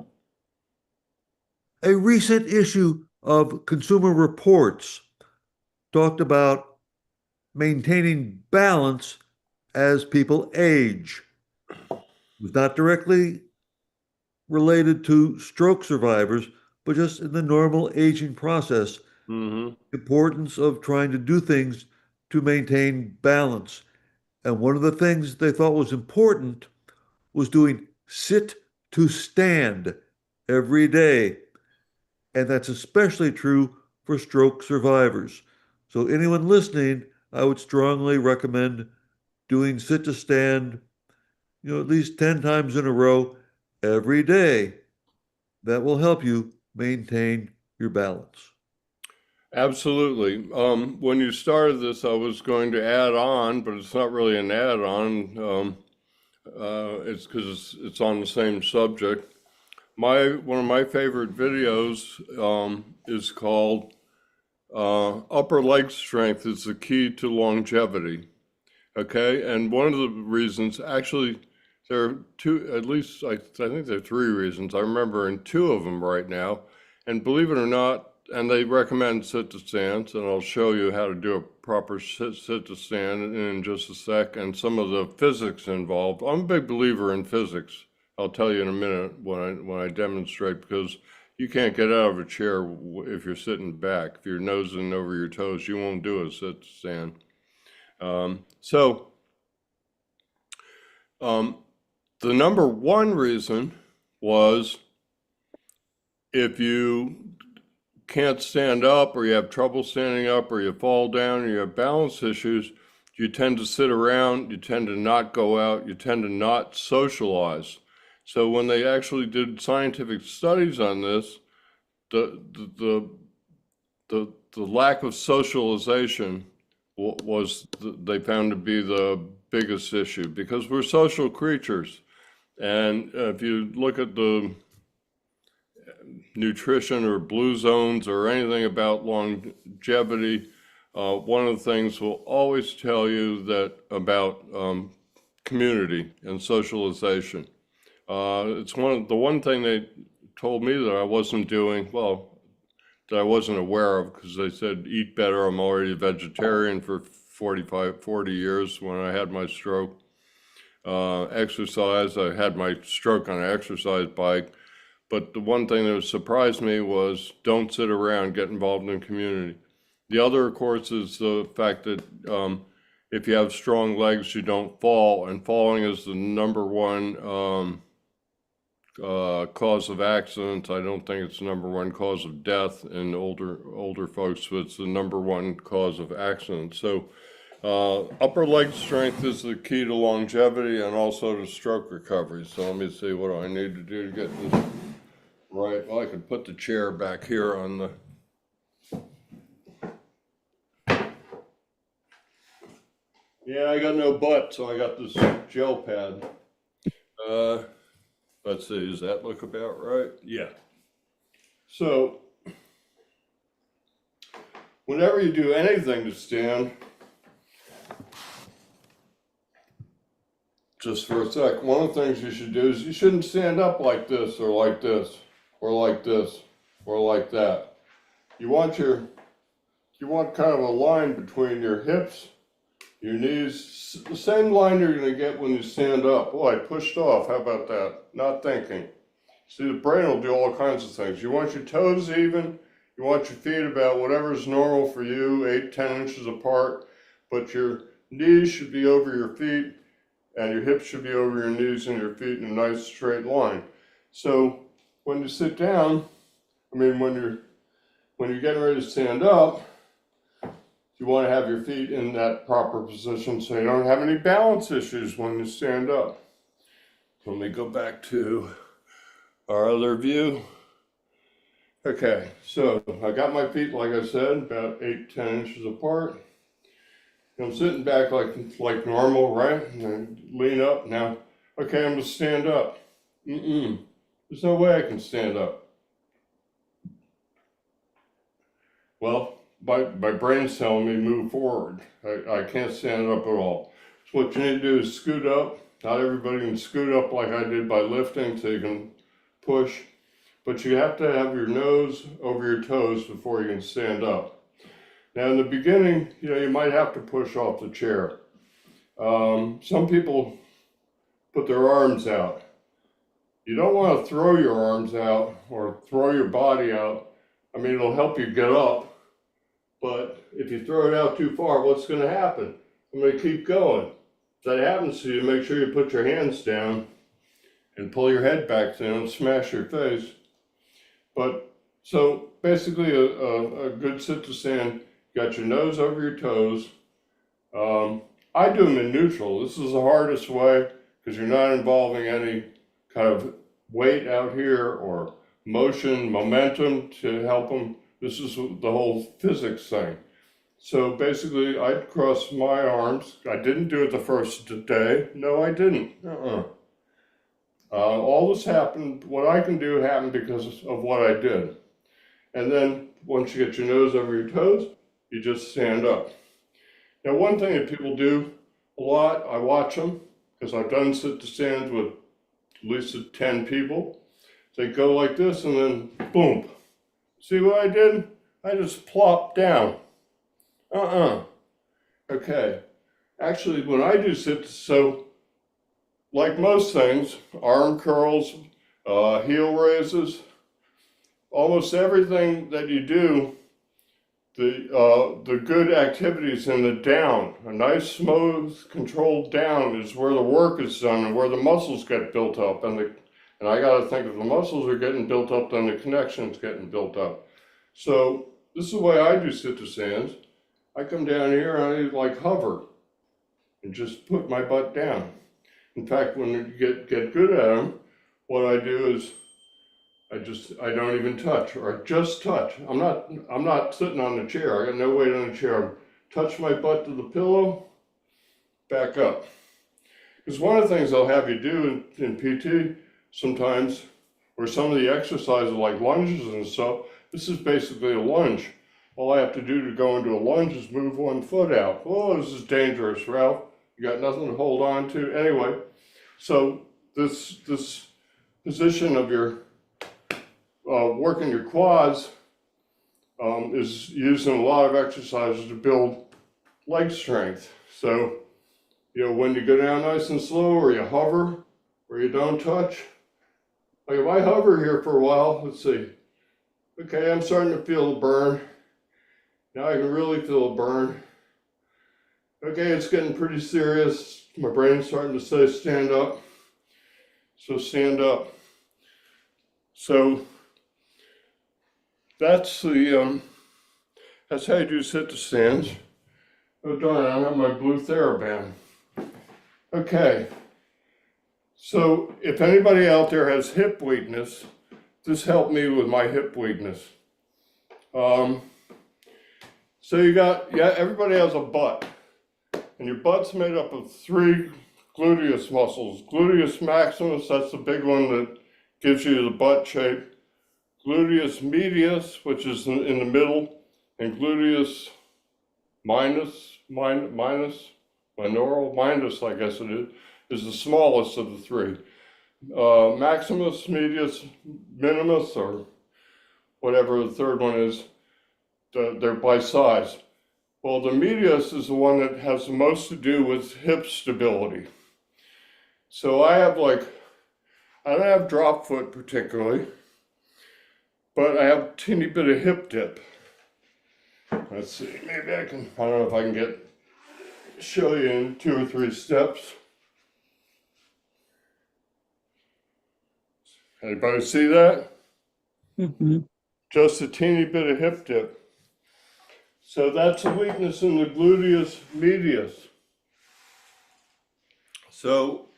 A recent issue of Consumer Reports talked about maintaining balance as people age. It was not directly related to stroke survivors, but just in the normal aging process, Mm-hmm. importance of trying to do things to maintain balance. And one of the things they thought was important was doing sit to stand every day. And that's especially true for stroke survivors. So, anyone listening, I would strongly recommend doing sit to stand, at least 10 times in a row every day. That will help you maintain your balance. Absolutely. When you started this, I was going to add on, but it's not really an add-on. It's because it's on the same subject. One of my favorite videos is called "Upper Leg Strength is the Key to Longevity." Okay, and one of the reasons, actually, there are two, at least I think there are three reasons. I remember in two of them right now, and believe it or not, and they recommend sit to stands, and I'll show you how to do a proper sit to stand in just a sec, and some of the physics involved. I'm a big believer in physics. I'll tell you in a minute when I demonstrate, because you can't get out of a chair if you're sitting back. If you're nosing over your toes, you won't do a sit to stand. So the number one reason was if you can't stand up or you have trouble standing up or you fall down or you have balance issues, you tend to sit around, you tend to not go out, you tend to not socialize. So when they actually did scientific studies on this, the lack of socialization was they found to be the biggest issue because we're social creatures. And if you look at the nutrition or blue zones or anything about longevity, one of the things will always tell you that about community and socialization. It's the one thing they told me that I wasn't doing, well, that I wasn't aware of because they said eat better. I'm already a vegetarian for 40 years when I had my stroke. Exercise, I had my stroke on an exercise bike. But the one thing that surprised me was don't sit around, get involved in community. The other, of course, is the fact that if you have strong legs, you don't fall, and falling is the number one cause of accidents. I don't think it's the number one cause of death in older folks, but it's the number one cause of accidents. So upper leg strength is the key to longevity and also to stroke recovery. So let me see what I need to do to get this right. Well, I could put the chair back here on the. Yeah, I got no butt, so I got this gel pad. Let's see, does that look about right? Yeah. So, whenever you do anything to stand, just for a sec, one of the things you should do is you shouldn't stand up like this or like this or like this or like that. You want kind of a line between your hips, your knees, the same line you're going to get when you stand up. Oh, I pushed off. How about that? Not thinking. See, the brain will do all kinds of things. You want your toes even. You want your feet about whatever's normal for you, 8-10 inches apart. But your knees should be over your feet, and your hips should be over your knees and your feet in a nice straight line. So when you sit down, when you're getting ready to stand up, you want to have your feet in that proper position so you don't have any balance issues when you stand up. Let me go back to our other view. Okay, so I got my feet, like I said, about 8-10 inches apart. I'm sitting back like normal, right? And I lean up now. Okay, I'm gonna stand up. There's no way I can stand up. Well, my brain's telling me move forward. I can't stand up at all. So what you need to do is scoot up. Not everybody can scoot up like I did by lifting, so you can push. But you have to have your nose over your toes before you can stand up. Now in the beginning, you might have to push off the chair. Some people put their arms out. You don't want to throw your arms out or throw your body out. It'll help you get up, but if you throw it out too far, what's going to happen? I'm going to keep going. If that happens to you, make sure you put your hands down and pull your head back so you don't smash your face. But so basically a good sit to stand, you got your nose over your toes. I do them in neutral. This is the hardest way because you're not involving any kind of weight out here or motion, momentum to help them. This is the whole physics thing. So basically I'd cross my arms. I didn't do it the first day. No, I didn't. All this happened, what I can do happened because of what I did. And then once you get your nose over your toes, you just stand up. Now, one thing that people do a lot, I watch them, because I've done sit to stands with at least 10 people. They go like this and then boom. See what I did? I just plopped down. Okay. Actually, when I do sit, so like most things, arm curls, heel raises, almost everything that you do, the good activities in the down, a nice, smooth, controlled down is where the work is done and where the muscles get built up. And I got to think if the muscles are getting built up, then the connection's getting built up. So this is the way I do sit to stands. I come down here and I like hover and just put my butt down. In fact, when you get good at them, what I do is I don't even touch, or I just touch. I'm not sitting on the chair. I got no weight on the chair. I touch my butt to the pillow, back up. Because one of the things they'll have you do in PT sometimes, or some of the exercises like lunges and stuff, this is basically a lunge. All I have to do to go into a lunge is move one foot out. Oh, this is dangerous, Ralph. You got nothing to hold on to. Anyway, so this position of your working your quads is used in a lot of exercises to build leg strength. So, when you go down nice and slow, or you hover, or you don't touch. Like if I hover here for a while, let's see. Okay, I'm starting to feel the burn. Now I can really feel a burn. Okay, it's getting pretty serious. My brain's starting to say stand up. So stand up. So that's how you do sit to stands. Oh darn, I don't have my blue TheraBand. Okay. So if anybody out there has hip weakness, this helped me with my hip weakness. So everybody has a butt, and your butt's made up of 3 gluteus muscles. Gluteus maximus, that's the big one that gives you the butt shape. Gluteus medius, which is in the middle, and gluteus minus, I guess it is the smallest of the 3. Maximus, medius, minimus, or whatever the third one is, they're by size. Well, the medius is the one that has the most to do with hip stability. So I don't have drop foot particularly, but I have a teeny bit of hip dip. Let's see, maybe I don't know if I can show you in 2 or 3 steps. Anybody see that? Mhm. Just a teeny bit of hip dip. So that's a weakness in the gluteus medius. So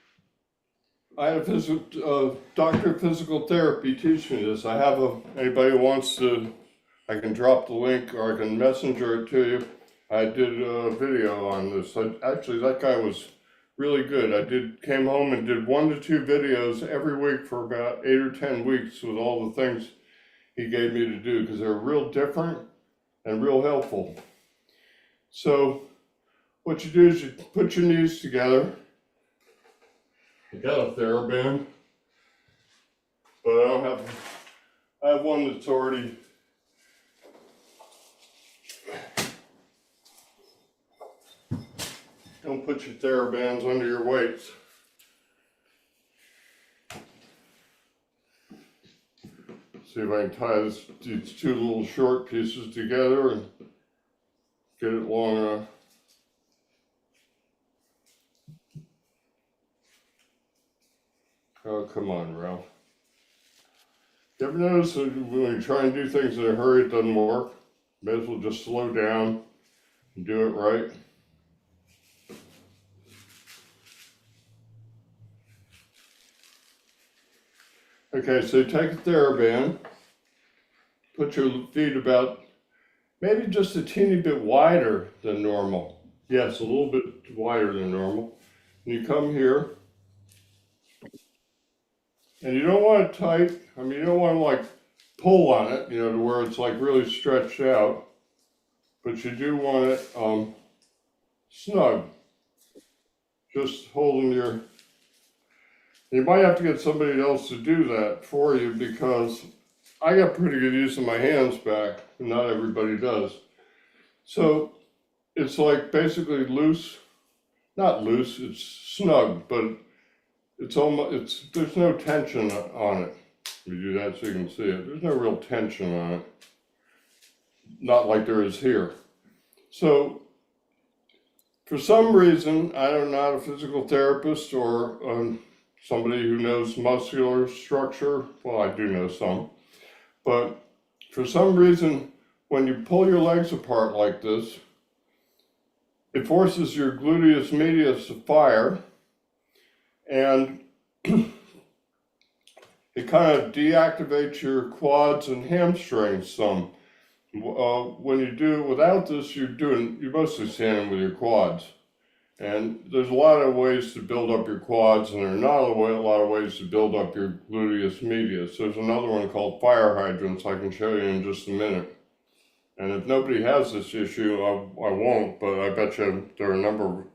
I had a doctor of physical therapy teach me this. I have anybody who wants to, I can drop the link or I can messenger it to you. I did a video on this. Actually, that guy was really good. Came home and did 1 to 2 videos every week for about 8 or 10 weeks with all the things he gave me to do because they're real different and real helpful. So what you do is you put your knees together. I got a TheraBand, but I have one that's already don't put your TheraBands under your weights. See if I can tie these 2 little short pieces together and get it long enough. Oh, come on, Ralph. You ever notice that when you try and do things in a hurry, it doesn't work? May as well just slow down and do it right. Okay, so take a TheraBand, put your feet about maybe just a teeny bit wider than normal. Yes, a little bit wider than normal. And you come here, and you don't want it tight. I mean, you don't want to like pull on it, you know, to where it's like really stretched out. But you do want it snug. Just holding your. You might have to get somebody else to do that for you because I got pretty good use of my hands back. Not everybody does. So it's like basically loose, not loose, it's snug, but there's no tension on it. We do that so you can see it. There's no real tension on it. Not like there is here. So for some reason, I'm not a physical therapist or somebody who knows muscular structure. Well, I do know some. But for some reason, when you pull your legs apart like this, it forces your gluteus medius to fire, and it kind of deactivates your quads and hamstrings some. When you do it without this, you're mostly standing with your quads. And there's a lot of ways to build up your quads, and there are not a lot of ways to build up your gluteus medius. There's another one called fire hydrants I can show you in just a minute. And if nobody has this issue, I won't, but I bet you there are a number of,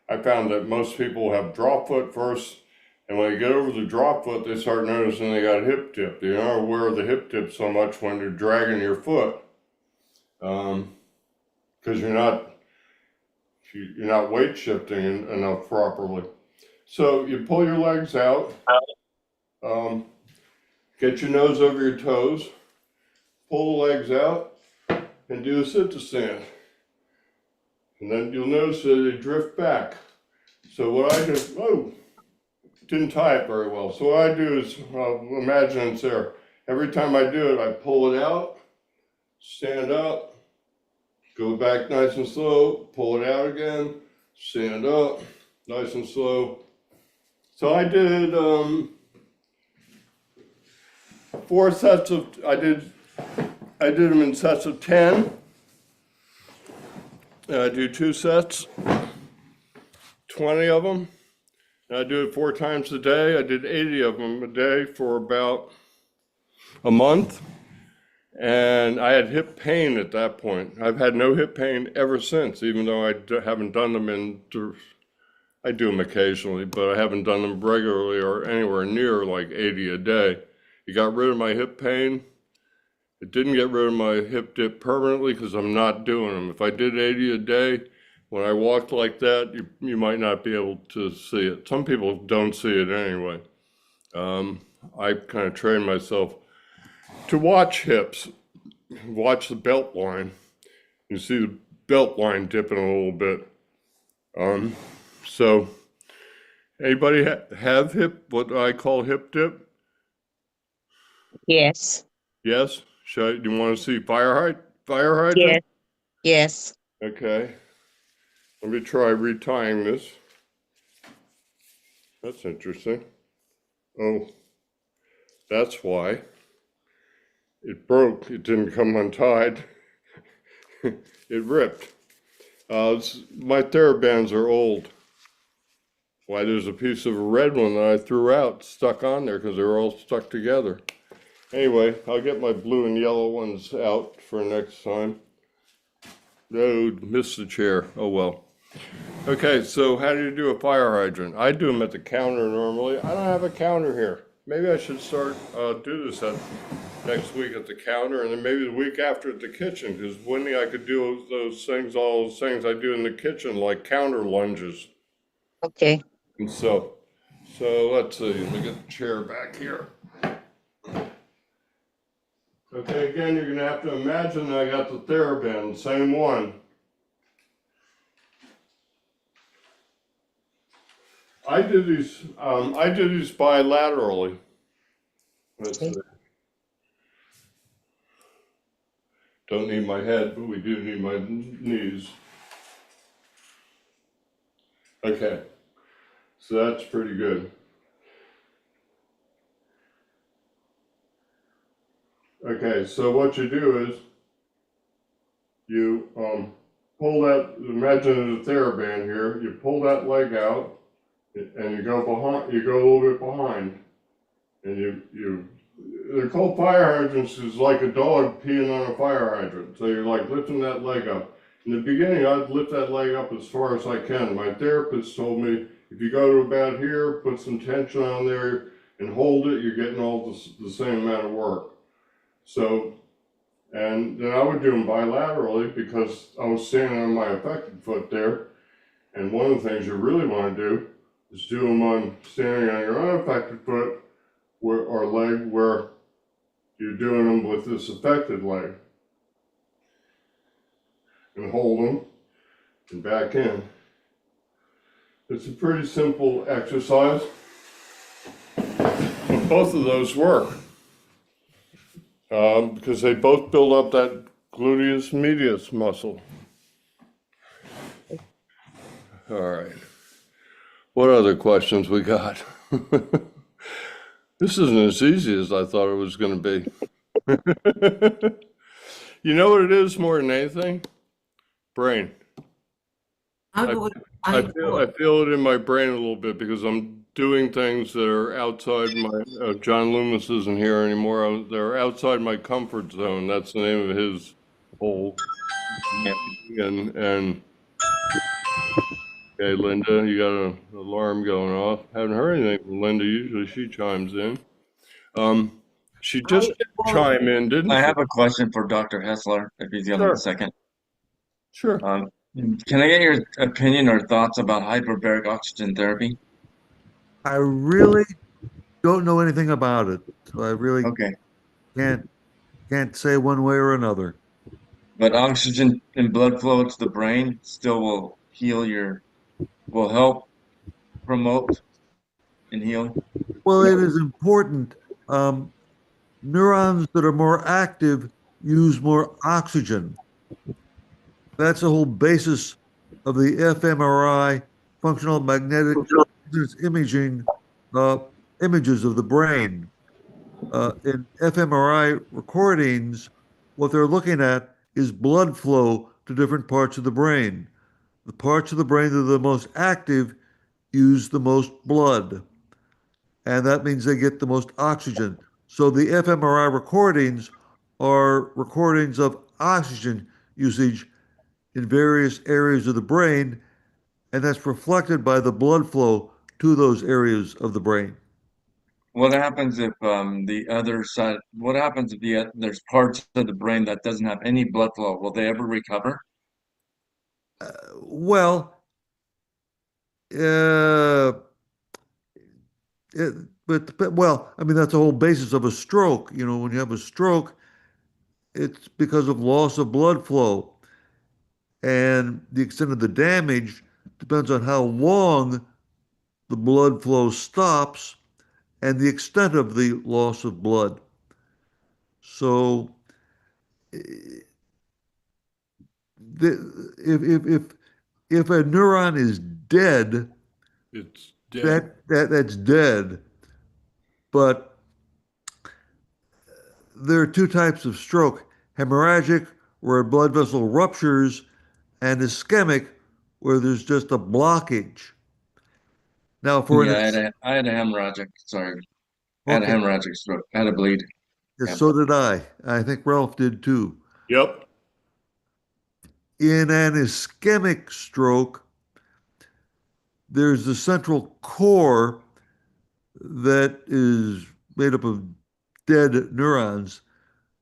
I found that most people have drop foot first, and when they get over the drop foot, they start noticing they got a hip dip. You're not aware of the hip dip so much when you're dragging your foot, because you're not weight shifting enough properly. So you pull your legs out, get your nose over your toes, pull the legs out, and do a sit to stand. And then you'll notice that they drift back. So what I do, didn't tie it very well. So what I do is, imagine it's there. Every time I do it, I pull it out, stand up, go back nice and slow, pull it out again, stand up, nice and slow. So I did 4 sets of, I did them in sets of 10. And I do 2 sets, 20 of them. And I do it 4 times a day. I did 80 of them a day for about a month. And I had hip pain at that point. I've had no hip pain ever since, even though I haven't done them I do them occasionally, but I haven't done them regularly or anywhere near like 80 a day. It got rid of my hip pain. It didn't get rid of my hip dip permanently because I'm not doing them. If I did 80 a day, when I walked like that, you might not be able to see it. Some people don't see it anyway. I kind of trained myself to watch hips, watch the belt line. You see the belt line dipping a little bit. So anybody have what I call hip dip? Yes. Yes? Do you want to see fire Yes. hydrant? Yes. Okay. Let me try retying this. That's interesting. Oh, that's why. It broke. It didn't come untied. It ripped. My TheraBands are old. Why, there's a piece of a red one that I threw out stuck on there because they were all stuck together. Anyway, I'll get my blue and yellow ones out for next time. No, missed the chair. Oh well. Okay, so how do you do a fire hydrant? I do them at the counter normally. I don't have a counter here. Maybe I should start do this next week at the counter, and then maybe the week after at the kitchen. Because Wendy, I could do those things, all those things I do in the kitchen, like counter lunges. Okay. And so let's see. Let me get the chair back here. Okay, again, you're gonna have to imagine that I got the TheraBand, same one. I do these bilaterally. Let's see. Don't need my head, but we do need my knees. Okay, so that's pretty good. Okay, so what you do is you pull that, imagine there's a TheraBand here, you pull that leg out and you go behind, you go a little bit behind, and they're called fire hydrants is like a dog peeing on a fire hydrant. So you're like lifting that leg up. In the beginning, I'd lift that leg up as far as I can. My therapist told me, if you go to about here, put some tension on there and hold it, you're getting all the same amount of work. So, and then I would do them bilaterally because I was standing on my affected foot there. And one of the things you really want to do is do them on standing on your unaffected foot or leg where you're doing them with this affected leg. And hold them and back in. It's a pretty simple exercise. And both of those work because they both build up that gluteus medius muscle. All right. What other questions we got? This isn't as easy as I thought it was going to be. You know what it is more than anything? Brain. I feel it in my brain a little bit because I'm doing things that are outside my, John Loomis isn't here anymore. They're outside my comfort zone. That's the name of his whole, and okay, Linda, you got an alarm going off. Haven't heard anything from Linda. Usually she chimes in. She just did chime in, didn't I she? have a question for Dr. Hessler, if he's got Sure. a second. Sure. Can I get your opinion or thoughts about hyperbaric oxygen therapy? I really don't know anything about it, so I really Okay, can't say one way or another. but oxygen and blood flow to the brain still will help promote and heal. Well, it is important. Neurons that are more active use more oxygen. That's the whole basis of the fMRI, functional magnetic resonance imaging, images of the brain. In fMRI recordings, what they're looking at is blood flow to different parts of the brain. The parts of the brain that are the most active use the most blood, and that means they get the most oxygen. So the fMRI recordings are recordings of oxygen usage in various areas of the brain, and that's reflected by the blood flow to those areas of the brain. What happens if the other side, what happens if there's parts of the brain that doesn't have any blood flow? Will they ever recover? Well, uh, well, I mean, that's the whole basis of a stroke. You know, when you have a stroke, it's because of loss of blood flow. And the extent of the damage depends on how long the blood flow stops and the extent of the loss of blood. So if a neuron is dead, It's dead. that's dead. But there are two types of stroke: hemorrhagic, where a blood vessel ruptures, and ischemic, where there's just a blockage. Now, for Yeah, an I had a hemorrhagic, sorry. I had a okay, hemorrhagic stroke. I had a bleed. yes, Yeah. so did I. I think Ralph did too. Yep. In an ischemic stroke, there's the central core that is made up of dead neurons,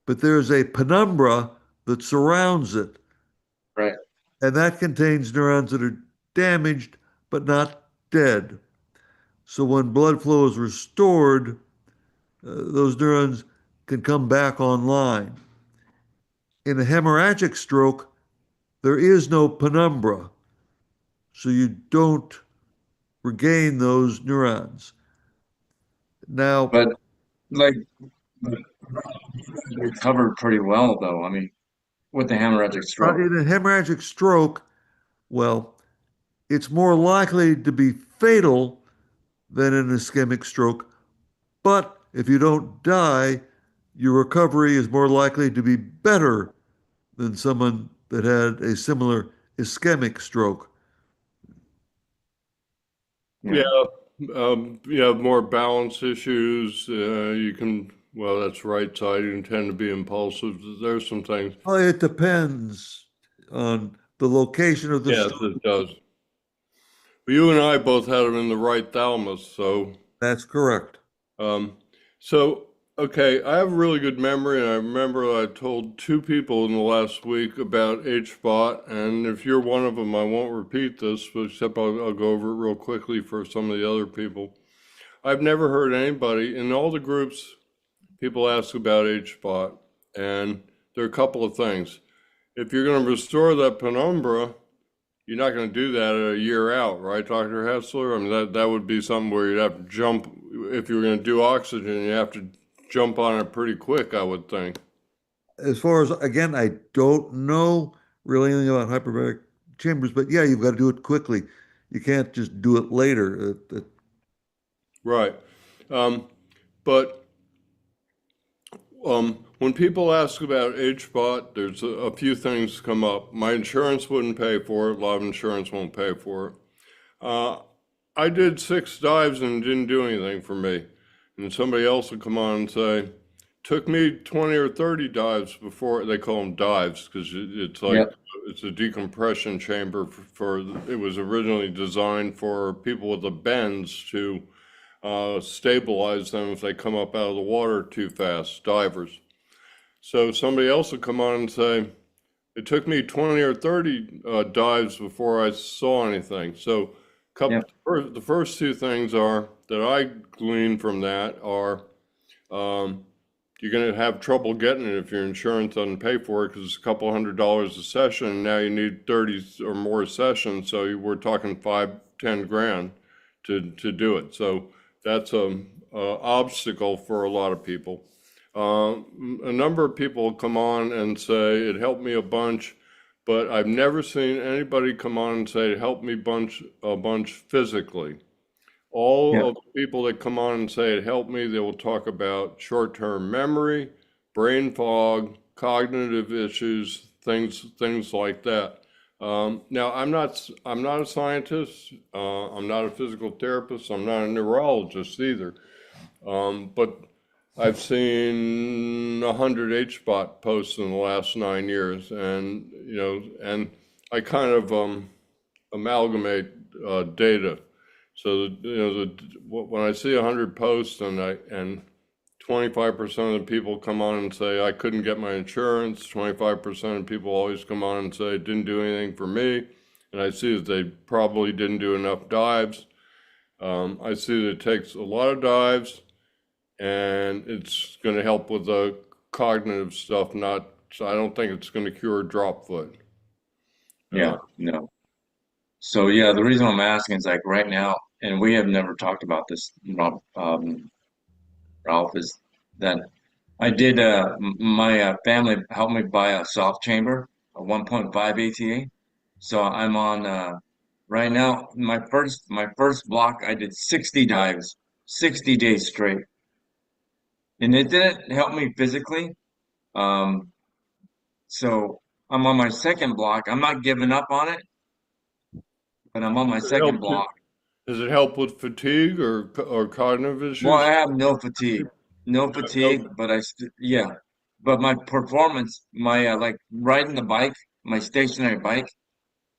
but there's a penumbra that surrounds it, Right. and that contains neurons that are damaged but not dead. So when blood flow is restored, those neurons can come back online. In a hemorrhagic stroke, there is no penumbra, so you don't regain those neurons. Now, But like recovered pretty well though. I mean, with the hemorrhagic stroke. in a hemorrhagic stroke, well, it's more likely to be fatal than an ischemic stroke, but if you don't die, your recovery is more likely to be better than someone that had a similar ischemic stroke. Yeah. Yeah. You have more balance issues. You can, well, that's right side. You tend to be impulsive. There's some things. Well, it depends on the location of the Yes, stroke. it does. But you and I both had them in the right thalamus, so That's correct. um, so okay, I have a really good memory, and I remember I told two people in the last week about HBOT, and if you're one of them, I won't repeat this, but except I'll go over it real quickly for some of the other people. I've never heard anybody in all the groups. People ask about HBOT, and there are a couple of things. If you're going to restore that penumbra, you're not going to do that a year out, right, Dr. Hessler? I mean, that would be something where you'd have to jump. If you're going to do oxygen, you have to jump on it pretty quick, I would think. As far as, again, I don't know really anything about hyperbaric chambers, but yeah, you've got to do it quickly. You can't just do it later. Right. Um, but when people ask about HBOT, there's a few things come up. My insurance wouldn't pay for it. A lot of insurance won't pay for it. Uh, I did 6 dives and it didn't do anything for me. And somebody else would come on and say, took me 20 or 30 dives before, they call them dives because it's like, Yep. it's a decompression chamber it was originally designed for people with the bends to stabilize them if they come up out of the water too fast, divers. So somebody else would come on and say, it took me 20 or 30 dives before I saw anything. So Yep. the first two things are that I glean from that are you're going to have trouble getting it if your insurance doesn't pay for it because it's a couple $100s a session. And now you need 30 or more sessions. So we're talking 5-10 grand to do it. So that's a obstacle for a lot of people. A number of people come on and say it helped me a bunch, but I've never seen anybody come on and say it helped me a bunch physically. All Yep. of the people that come on and say it helped me, they will talk about short-term memory, brain fog, cognitive issues, things like that. Now, I'm not a scientist. I'm not a physical therapist. I'm not a neurologist either. But I've seen 100 HBOT posts in the last 9 years, and and I kind of amalgamate data. So when I see 100 posts and 25% of the people come on and say I couldn't get my insurance, 25% of people always come on and say it didn't do anything for me, and I see that they probably didn't do enough dives. I see that it takes a lot of dives and it's going to help with the cognitive stuff. So I don't think it's going to cure drop foot. Yeah. No. So yeah, the reason I'm asking is like right now, and we have never talked about this, Ralph, is that I did. My family helped me buy a soft chamber, a 1.5 ATA. So I'm on right now. My first block, I did 60 dives, 60 days straight, and it didn't help me physically. Um, so I'm on my second block. I'm not giving up on it, but I'm on my Does it second help block. does it help with fatigue or cognitive Well, I issues? have no fatigue, no No. fatigue, but yeah, but my performance, my like riding the bike, my stationary bike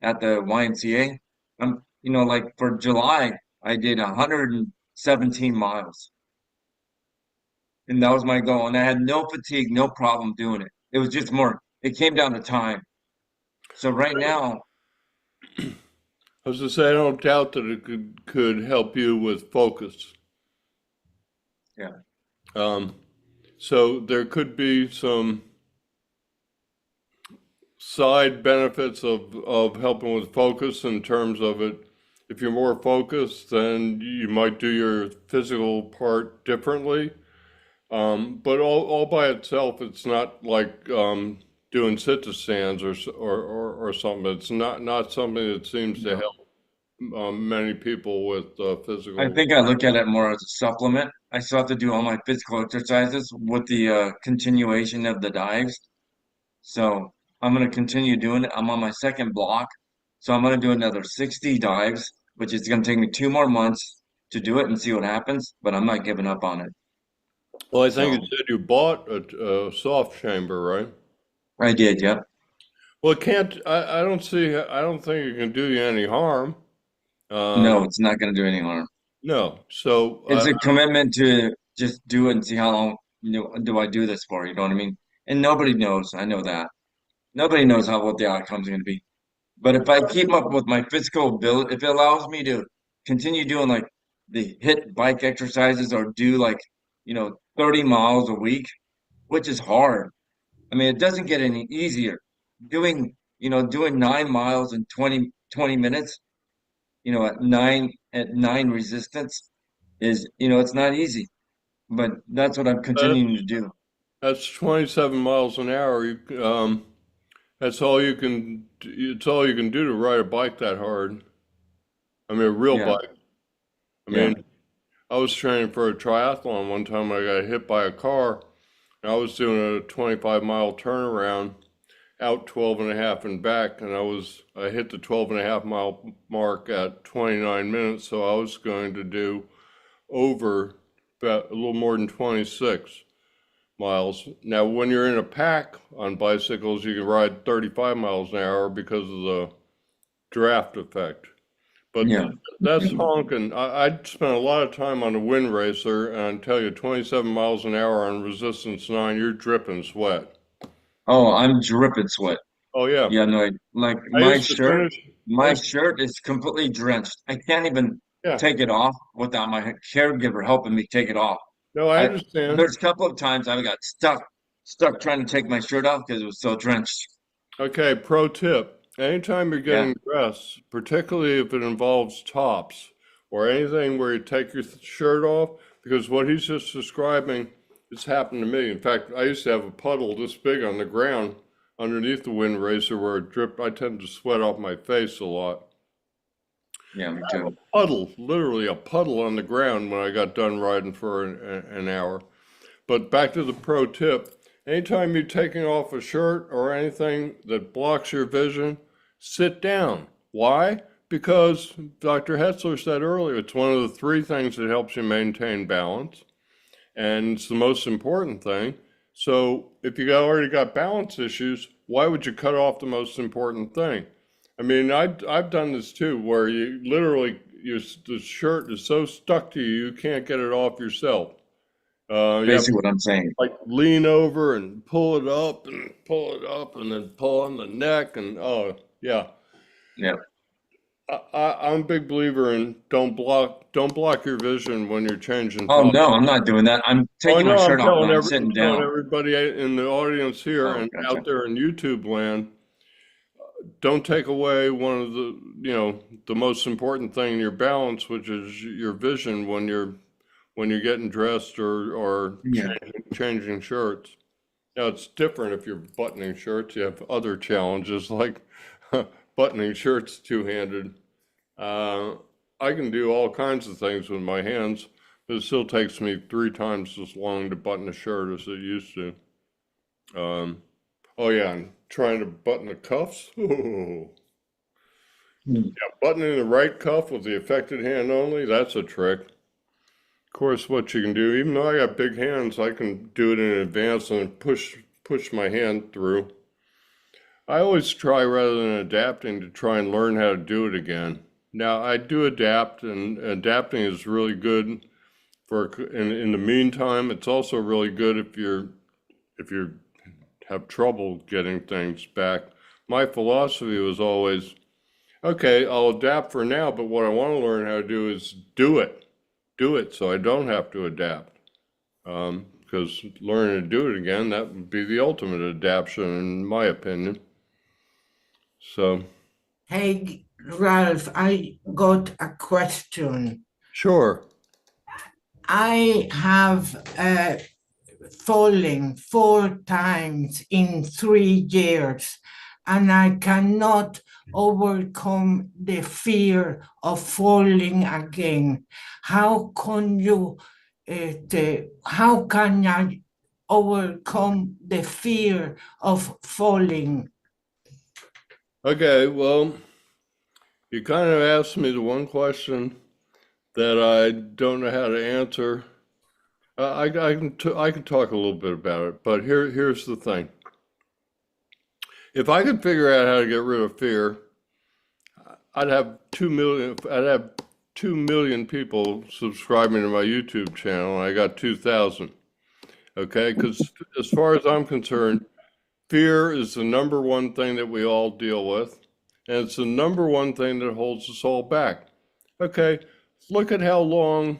at the YMCA, like for July, I did 117 miles, and that was my goal, and I had no fatigue, no problem doing it. It was just more, it came down to time. So right now, I was to say, I don't doubt that it could help you with focus. yeah, Um, so there could be some side benefits of helping with focus in terms of it. If you're more focused, then you might do your physical part differently. But all by itself, it's not like doing sit-to-stands or something. It's not something that seems to no. help many people with I physical. think I look at it more as a supplement. I still have to do all my physical exercises with the continuation of the dives. So I'm going to continue doing it. I'm on my second block. So I'm going to do another 60 dives, which is going to take me 2 more months to do it and see what happens, but I'm not giving up on it. Well, I think you So said you bought a soft chamber, right? I did, yep. Well, it can't. I don't see. I don't think it can do you any harm. No, Um, it's not going to do any harm. no. So It's a commitment to just do it and see how long, do I do this for, you know what I mean? And nobody knows. I know that. Nobody knows what the outcome's going to be. But if I keep up with my physical ability, if it allows me to continue doing like the hit bike exercises or do like, 30 miles a week, which is hard. I mean, it doesn't get any easier. Doing 9 miles in 20 minutes, at nine resistance it's not easy, but that's what I'm continuing to that's do. that's 27 miles an hour. That's all you can. It's all you can do to ride a bike that hard. I mean, a real Yeah, bike. I yeah, mean, I was training for a triathlon one time. I got hit by a car. And I was doing a 25-mile turnaround out 12 and a half and back, and I hit the 12 and a half mile mark at 29 minutes, so I was going to do over about a little more than 26 miles. Now, when you're in a pack on bicycles, you can ride 35 miles an hour because of the draft effect. But yeah. that's honking. I spent a lot of time on a wind racer, and I tell you, 27 miles an hour on resistance 9, you're dripping sweat. Oh, I'm dripping sweat. Oh yeah, Yeah, no, like I my used to shirt, finish. I my used to, shirt is completely drenched. I can't even yeah. take it off without my caregiver helping me take it off. No, I I understand. There's a couple of times I got stuck trying to take my shirt off because it was so drenched. Okay, pro tip. Anytime you're Yeah, getting dressed, particularly if it involves tops or anything where you take your shirt off, because what he's just describing, it's happened to me. In fact, I used to have a puddle this big on the ground underneath the wind racer where it dripped. I tend to sweat off my face a lot. yeah, me too. Puddle, literally a puddle on the ground when I got done riding for an hour. But back to the pro tip. Anytime you're taking off a shirt or anything that blocks your vision, sit down. Why? Because Dr. Hetzler said earlier, it's one of the 3 things that helps you maintain balance, and it's the most important thing. So if you already got balance issues, why would you cut off the most important thing? I mean, I've done this too, where you literally, the shirt is so stuck to you, you can't get it off yourself. You have Basically what I'm saying. like lean over and pull it up and pull it up and then pull on the neck and oh yeah. Yeah. I'm a big believer in don't block your vision when you're changing Oh top. no, I'm not doing that. I'm Oh taking my no, shirt off and I'm I'm sitting telling down. everybody in the audience here Oh, and gotcha. out there in YouTube land, don't take away one of the the most important thing in your balance, which is your vision when you're getting dressed or Yeah. changing shirts. Now, it's different if you're buttoning shirts. You have other challenges like buttoning shirts two-handed. Uh, I can do all kinds of things with my hands, but it still takes me 3 times as long to button a shirt as it used to. Oh yeah, and trying to button the cuffs. Oh. Hmm. Yeah, buttoning the right cuff with the affected hand only, that's a trick. Of course, what you can do, even though I got big hands, I can do it in advance and push my hand through. I always try, rather than adapting, to try and learn how to do it again. Now, I do adapt, and adapting is really good in the meantime. It's also really good if you have trouble getting things back. My philosophy was always, okay, I'll adapt for now, but what I want to learn how to do is do it. Do it so I don't have to adapt. Because learning to do it again, that would be the ultimate adaptation, in my opinion. So, Hey, Ralph, I got a question. sure. I have fallen 4 times in 3 years, and I cannot overcome the fear of falling again. How how can I overcome the fear of falling? Okay, well, you kind of asked me the one question that I don't know how to answer. I can talk a little bit about it, but here's the thing. If I could figure out how to get rid of fear, I'd have 2 million people subscribing to my YouTube channel, and I got 2,000. Okay, because as far as I'm concerned, fear is the number one thing that we all deal with, and it's the number one thing that holds us all back. Okay, look at how long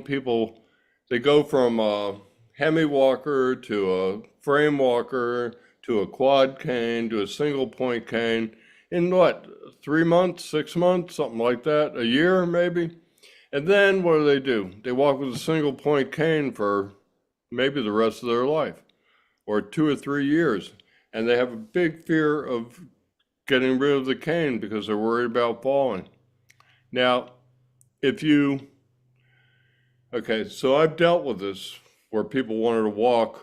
people, they go from a hemi walker to a frame walker to a quad cane to a single point cane in what, 3 months, 6 months, something like that, a year maybe. And then what do? They walk with a single point cane for maybe the rest of their life, or 2 or 3 years. And they have a big fear of getting rid of the cane because they're worried about falling. Now, okay, so I've dealt with this where people wanted to walk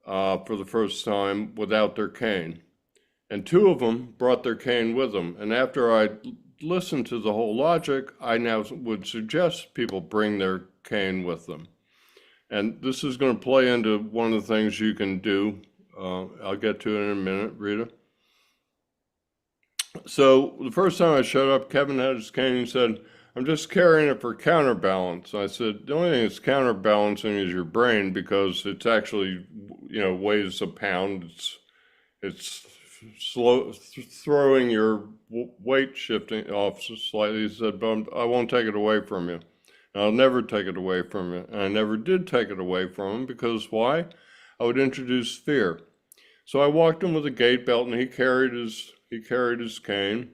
for the first time without their cane. And 2 of them brought their cane with them. And after I listened to the whole logic, I now would suggest people bring their cane with them. And this is going to play into one of the things you can do. I'll get to it in a minute, Rita. So the first time I showed up, Kevin had his cane and said, I'm just carrying it for counterbalance. I said, the only thing that's counterbalancing is your brain, because it's actually, weighs a pound. It's throwing your weight shifting off slightly. He said, but I won't take it away from you. I'll never take it away from you. And I never did take it away from him, because why? I would introduce fear. So I walked him with a gait belt, and he carried his cane.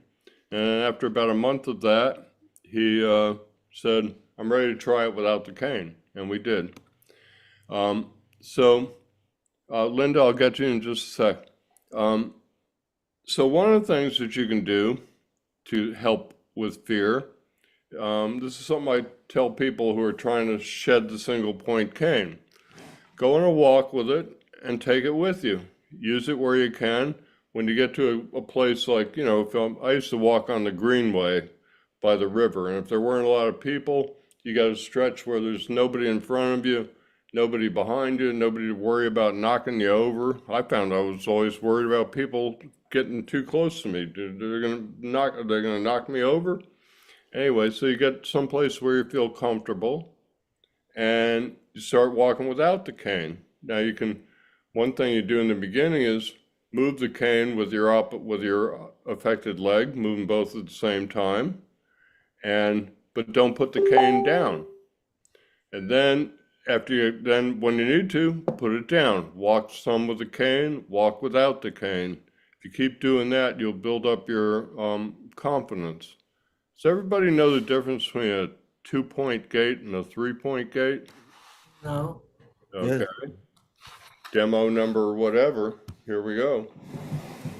And after about a month of that, he said, I'm ready to try it without the cane. And we did. Linda, I'll get to you in just a sec. So one of the things that you can do to help with fear, this is something I tell people who are trying to shed the single point cane. Go on a walk with it and take it with you. Use it where you can. When you get to a place like, I used to walk on the Greenway by the river, and if there weren't a lot of people, you got to stretch where there's nobody in front of you, nobody behind you, nobody to worry about knocking you over. I found I was always worried about people getting too close to me. They're gonna knock me over. Anyway, so you get someplace where you feel comfortable, and you start walking without the cane. Now one thing you do in the beginning is move the cane with your affected leg, moving both at the same time, but don't put the cane down. And then when you need to, put it down. Walk some with the cane, walk without the cane. If you keep doing that, you'll build up your confidence. Does everybody know the difference between a 2-point gait and a 3-point gait? No. Okay. Demo number whatever. Here we go.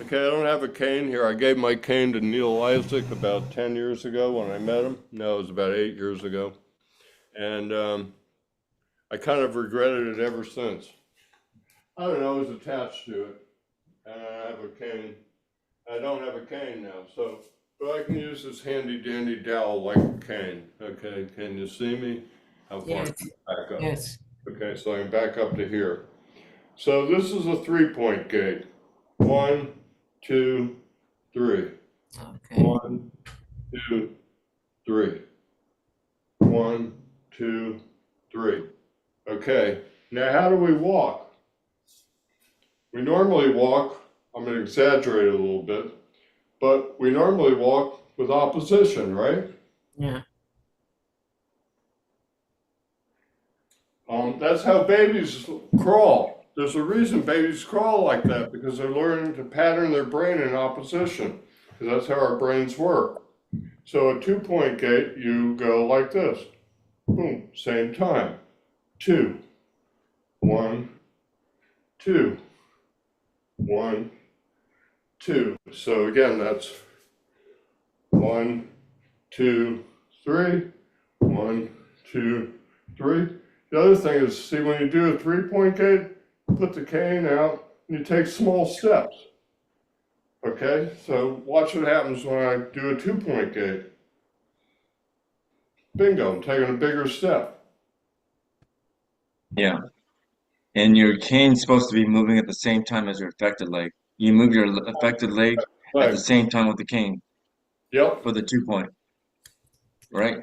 Okay, I don't have a cane here. I gave my cane to Neil Isaac about 10 years ago when I met him. No, it was about 8 years ago. And I kind of regretted it ever since. I don't know, I was attached to it. And I have a cane. I don't have a cane now, so, but I can use this handy dandy dowel like a cane. Okay, can you see me? How far Yes. can I back up? Yes. Okay, so I can back up to here. So this is a 3-point gait. 1, 2, 3. Okay. 1, 2, 3. 1, 2, 3. Okay, now how do we walk? We normally walk, I'm going to exaggerate a little bit, but we normally walk with opposition, right? Yeah. That's how babies crawl. There's a reason babies crawl like that, because they're learning to pattern their brain in opposition, because that's how our brains work. So a 2-point gait, you go like this. Boom, same time. 2, 1, 2, 1, 2. So again, that's 1, 2, 3, 1, 2, 3. The other thing is, see, when you do a 3-point gait, put the cane out and you take small steps. Okay, so watch what happens when I do a 2-point gait. Bingo, I'm taking a bigger step. Yeah. And your cane's supposed to be moving at the same time as your affected leg. You move your affected leg at the same time with the cane Yep, for the 2-point, right?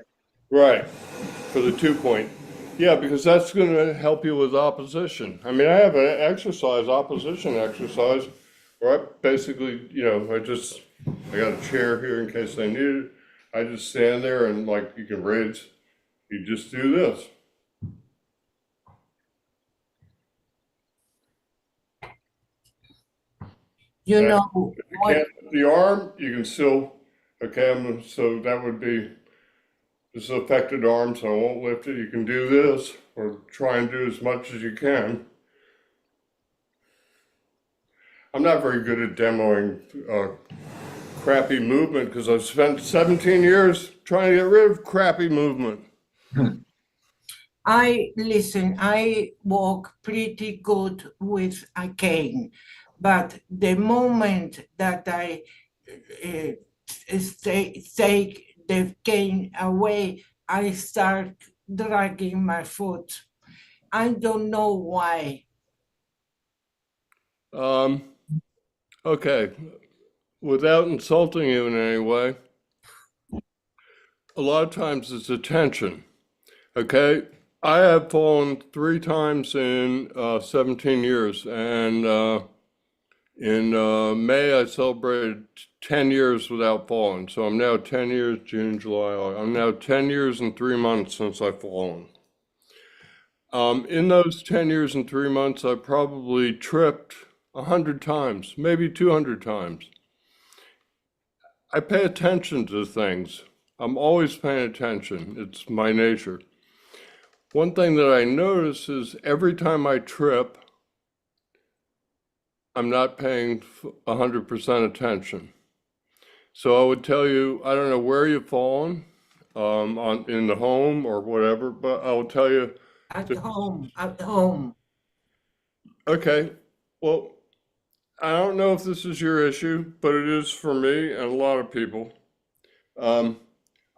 right, for the 2-point. Yeah, because that's going to help you with opposition. I mean, I have an exercise, opposition exercise, where I basically, I got a chair here in case I need it. I just stand there and like you can raise, you just do this. You Yeah. know If you what? can't lift the arm, you can still, okay, so that would be, this is affected arm, so I won't lift it. You can do this, or try and do as much as you can. I'm not very good at demoing crappy movement because I've spent 17 years trying to get rid of crappy movement. I walk pretty good with a cane, but the moment that I take the cane away, I start dragging my foot. I don't know why. Okay, without insulting you in any way, a lot of times it's attention. Okay, I have fallen 3 times in 17 years, and in May I celebrated 10 years without falling. So I'm now 10 years, June, July, August. I'm now 10 years and 3 months since I've fallen. In those 10 years and 3 months, I probably tripped 100 times, maybe 200 times. I pay attention to things. I'm always paying attention. It's my nature. One thing that I notice is every time I trip, I'm not paying 100% attention. So I would tell you, I don't know where you've fallen, in the home or whatever, but I will tell you. At home. Okay, well, I don't know if this is your issue, but it is for me and a lot of people. I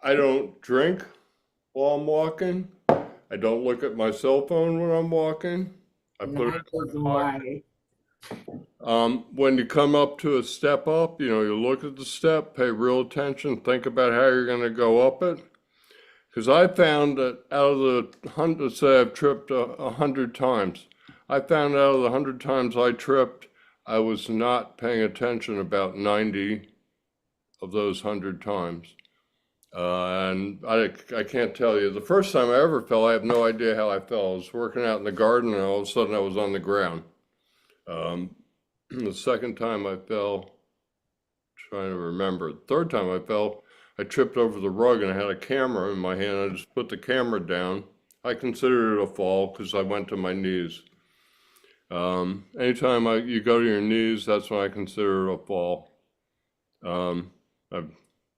don't drink while I'm walking. I don't look at my cell phone when I'm walking. I put it Neither do I. when you come up to a step up, you look at the step, pay real attention, think about how you're going to go up it. Because I found that out of the 100, say I've tripped 100 times, I found out of the 100 times I tripped, I was not paying attention about 90 of those 100 times. And I can't tell you, the first time I ever fell, I have no idea how I fell. I was working out in the garden and all of a sudden I was on the ground. The second time I fell, trying to remember, the third time I fell, I tripped over the rug and I had a camera in my hand. I just put the camera down. I considered it a fall because I went to my knees. Anytime you go to your knees, that's when I consider it a fall. I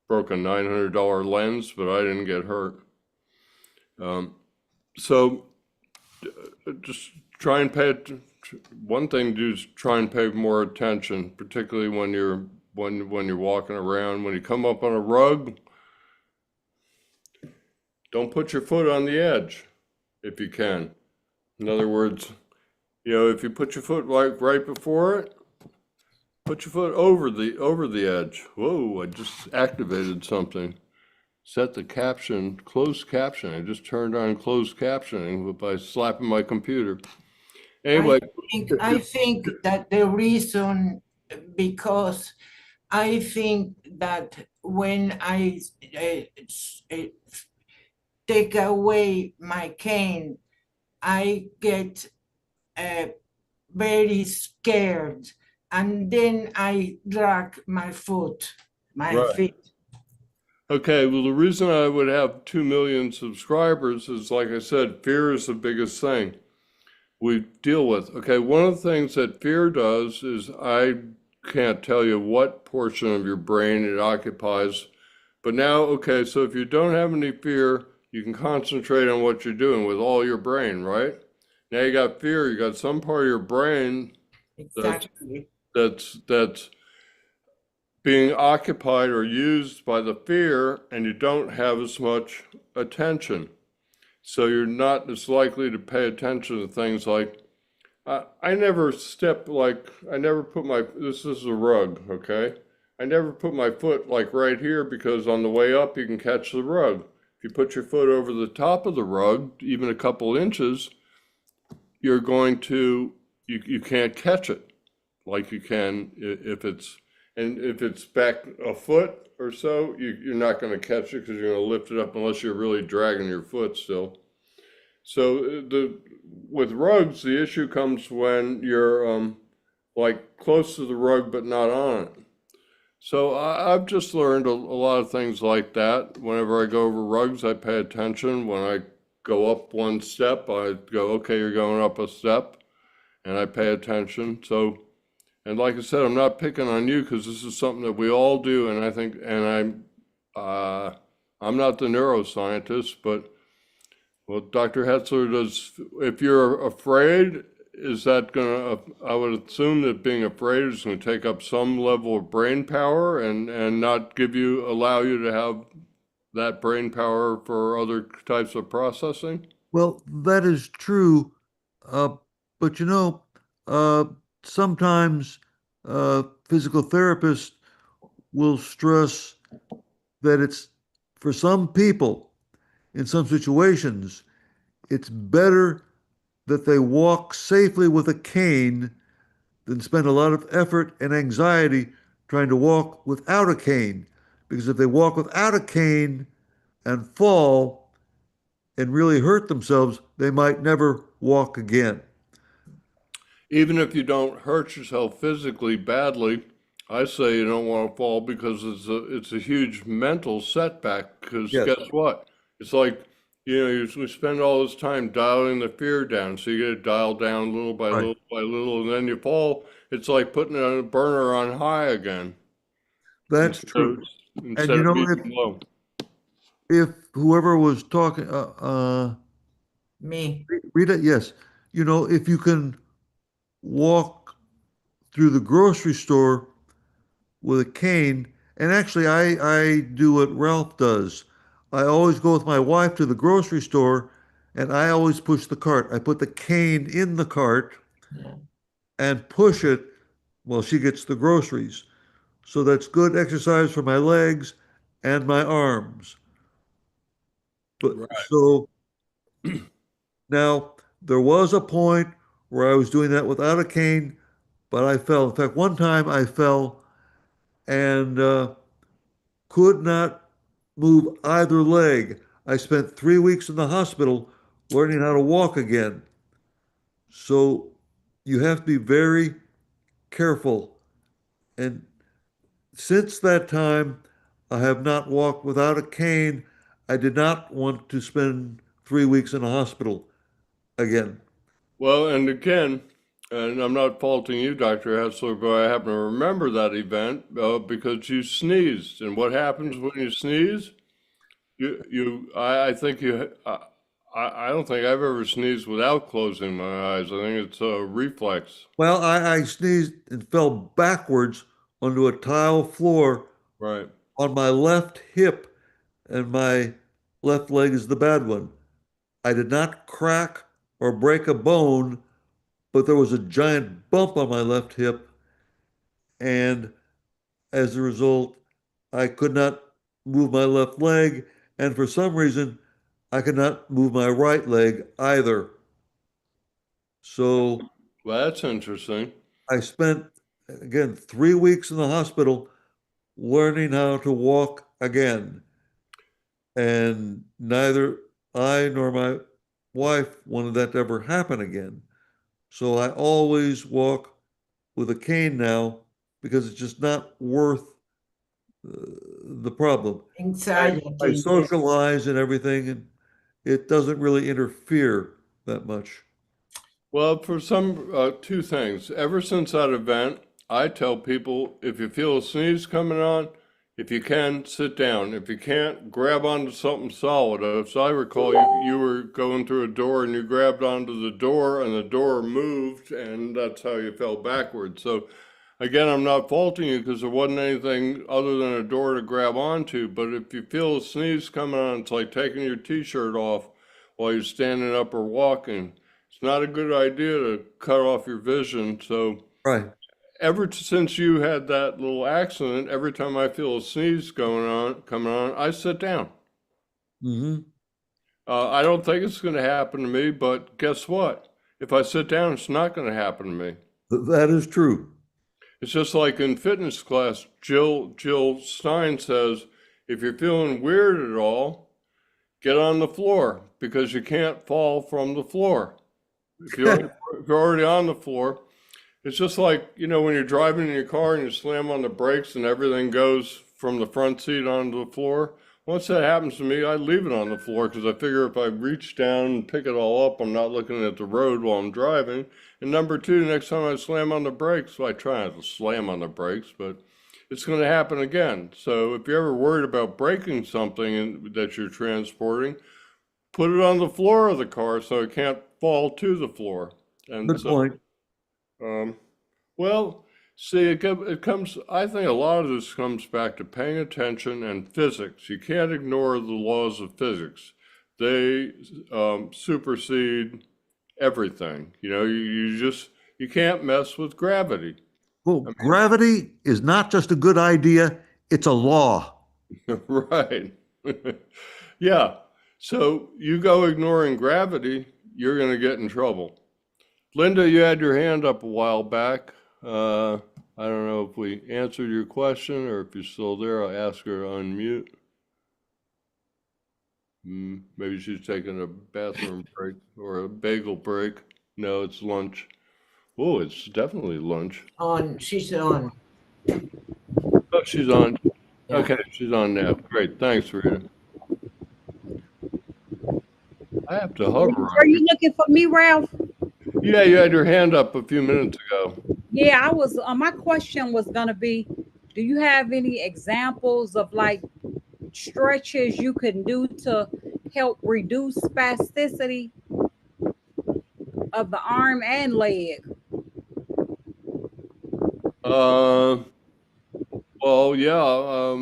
broke a $900 lens, but I didn't get hurt. So just try and one thing to do is try and pay more attention, particularly when you're walking around. When you come up on a rug, don't put your foot on the edge if you can. In other words, if you put your foot right before it, put your foot over the edge. Whoa, I just activated something. Set the caption, closed caption. I just turned on closed captioning by slapping my computer. Anyway. I think that the reason, because I think that when I take away my cane, I get very scared, and then I drag my Right. feet. Okay, well, the reason I would have 2 million subscribers is, like I said, fear is the biggest thing we deal with. Okay, one of the things that fear does is I can't tell you what portion of your brain it occupies, but now, okay, so if you don't have any fear, you can concentrate on what you're doing with all your brain, right? Now you got fear, you got some part of your brain Exactly. that's being occupied or used by the fear, and you don't have as much attention. So you're not as likely to pay attention to things like, I never put this is a rug, okay? I never put my foot like right here because on the way up you can catch the rug. If you put your foot over the top of the rug, even a couple inches, you can't catch it like you can if it's back a foot or so, you're not going to catch it because you're going to lift it up unless you're really dragging your foot still. So with rugs, the issue comes when you're like close to the rug but not on it. So I've just learned a lot of things like that. Whenever I go over rugs, I pay attention. When I go up one step, I go, okay, you're going up a step, and I pay attention. So, and like I said, I'm not picking on you because this is something that we all do, and I think, and I'm not the neuroscientist, but well, Dr. Hetzler if you're afraid, is that I would assume that being afraid is going to take up some level of brain power and not allow you to have that brain power for other types of processing? Well, that is true, but sometimes physical therapists will stress that it's for some people, in some situations, it's better that they walk safely with a cane than spend a lot of effort and anxiety trying to walk without a cane. Because if they walk without a cane and fall and really hurt themselves, they might never walk again. Even if you don't hurt yourself physically badly, I say you don't want to fall because it's a huge mental setback. Because Yes. guess what? It's like, we spend all this time dialing the fear down. So you get it dialed down little by Right. little by little, and then you fall. It's like putting a burner on high again. That's true. Instead And of being low. if whoever was talking, Me. Rita, yes, if you can walk through the grocery store with a cane, and actually I do what Ralph does. I always go with my wife to the grocery store and I always push the cart. I put the cane in the cart Yeah. and push it while she gets the groceries. So that's good exercise for my legs and my arms. But Right. so now there was a point where I was doing that without a cane, but I fell. In fact, one time I fell and could not move either leg. I spent 3 weeks in the hospital learning how to walk again. So you have to be very careful. And since that time, I have not walked without a cane. I did not want to spend 3 weeks in a hospital again. Well, and again, and I'm not faulting you, Dr. Hessler, but I happen to remember that event because you sneezed. And what happens when you sneeze? I think I don't think I've ever sneezed without closing my eyes. I think it's a reflex. Well, I sneezed and fell backwards onto a tile floor Right. on my left hip, and my left leg is the bad one. I did not crack or break a bone, but there was a giant bump on my left hip, and as a result, I could not move my left leg, and for some reason, I could not move my right leg either. So Well, that's interesting. I spent, again, 3 weeks in the hospital learning how to walk again. And neither I nor my wife wanted that to ever happen again. So I always walk with a cane now because it's just not worth the problem. Anxiety. I socialize and everything, and it doesn't really interfere that much. Well, for two things. Ever since that event, I tell people if you feel a sneeze coming on, if you can, sit down. If you can't, grab onto something solid. As I recall, you were going through a door and you grabbed onto the door and the door moved, and that's how you fell backwards. So, again, I'm not faulting you because there wasn't anything other than a door to grab onto. But if you feel a sneeze coming on, it's like taking your t-shirt off while you're standing up or walking. It's not a good idea to cut off your vision. So Right. ever since you had that little accident, every time I feel a sneeze coming on, I sit down. hmm I don't think it's going to happen to me, but guess what? If I sit down, it's not going to happen to me. That is true. It's just like in fitness class, Jill Stein says, if you're feeling weird at all, get on the floor because you can't fall from the floor. If you're already on the floor, it's just like, when you're driving in your car and you slam on the brakes and everything goes from the front seat onto the floor. Once that happens to me, I leave it on the floor because I figure if I reach down and pick it all up, I'm not looking at the road while I'm driving. And number two, next time I slam on the brakes, well, I try not to slam on the brakes, but it's going to happen again. So if you're ever worried about breaking something that you're transporting, put it on the floor of the car so it can't fall to the floor. And Good point. Well, see, it comes, I think a lot of this comes back to paying attention and physics. You can't ignore the laws of physics. They supersede everything. You can't mess with gravity. Well, gravity is not just a good idea, it's a law. Right. Yeah. So you go ignoring gravity, you're going to get in trouble. Linda, you had your hand up a while back. I don't know if we answered your question or if you're still there. I'll ask her to unmute. Maybe she's taking a bathroom break or a bagel break. No, it's lunch. Oh, it's definitely lunch. She's on. Oh, she's on. Yeah. Okay, she's on now. Great. Thanks, Rita. I have to hover. Are you looking for me, Ralph? Yeah, you had your hand up a few minutes ago. Yeah, I was. My question was gonna be, do you have any examples of like stretches you can do to help reduce spasticity of the arm and leg? Well, yeah.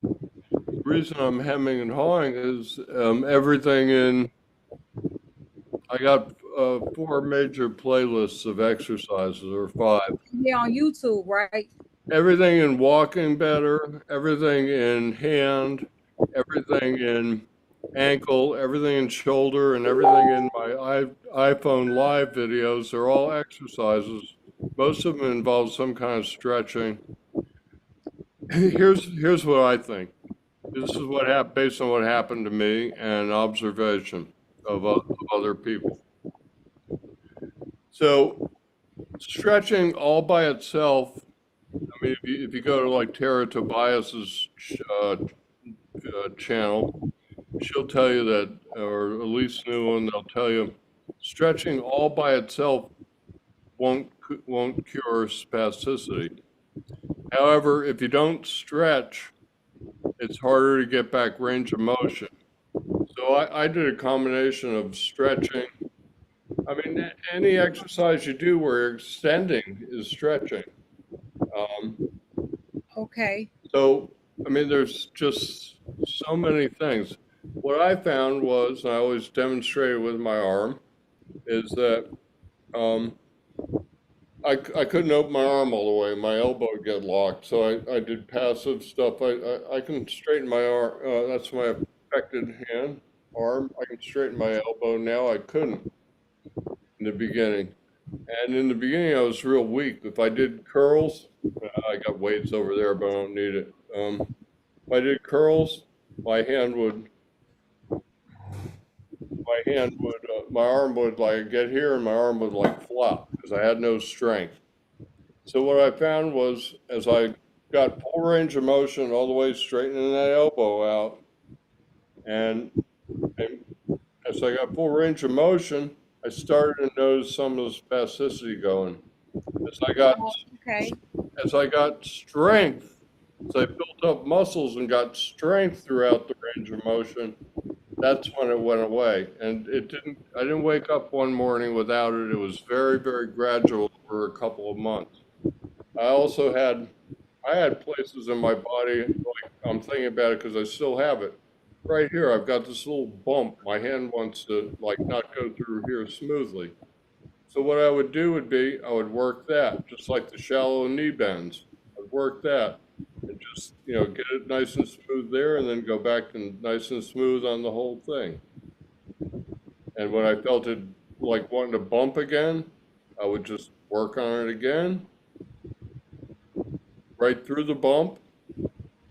The reason I'm hemming and hawing is everything in. I got 4 major playlists of exercises, or 5. Yeah, on YouTube, right? Everything in walking better, everything in hand, everything in ankle, everything in shoulder, and everything in my iPhone live videos. They're all exercises. Most of them involve some kind of stretching. Here's what I think. This is what happened based on what happened to me and observation of other people. So stretching all by itself I mean, if you go to like Tara Tobias's channel, she'll tell you that, or Elise Newland, they'll tell you, stretching all by itself won't cure spasticity. However, if you don't stretch, it's harder to get back range of motion. So I did a combination of stretching. I mean, any exercise you do where you're extending is stretching. Okay. So, I mean, there's just so many things. What I found was, and I always demonstrated with my arm, is that I couldn't open my arm all the way. My elbow would get locked. So I did passive stuff. I can straighten my arm. That's my affected arm. I can straighten my elbow now. I couldn't in the beginning. And in the beginning, I was real weak. If I did curls, I got weights over there, but I don't need it. If I did curls, my arm would like get here and my arm would like flop because I had no strength. So what I found was as I got full range of motion all the way straightening that elbow out, and as I got full range of motion, I started to notice some of the spasticity going. As I got Okay. as I got strength, as I built up muscles and got strength throughout the range of motion, that's when it went away. And I didn't wake up one morning without it. It was very, very gradual for a couple of months. I had places in my body, like I'm thinking about it because I still have it. Right here, I've got this little bump. My hand wants to like not go through here smoothly. So what I would do would be, I would work that, just like the shallow knee bends. I'd work that and just, get it nice and smooth there and then go back and nice and smooth on the whole thing. And when I felt it like wanting to bump again, I would just work on it again, right through the bump,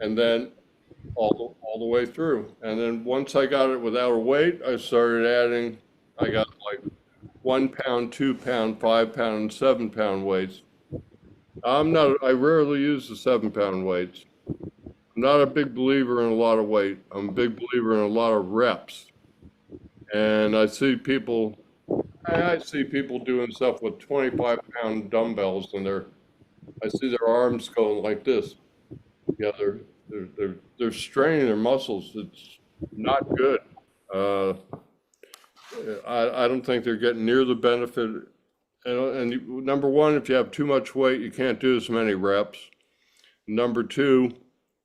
and then all the way through. And then once I got it without a weight, I started adding, I got like 1 pound, 2 pound, 5 pound, and 7 pound weights. I rarely use the 7 pound weights. I'm not a big believer in a lot of weight. I'm a big believer in a lot of reps. And I see people doing stuff with 25-pound dumbbells and I see their arms going like this. Yeah, they're straining their muscles. It's not good. I don't think they're getting near the benefit. And number one, if you have too much weight, you can't do as many reps. Number two,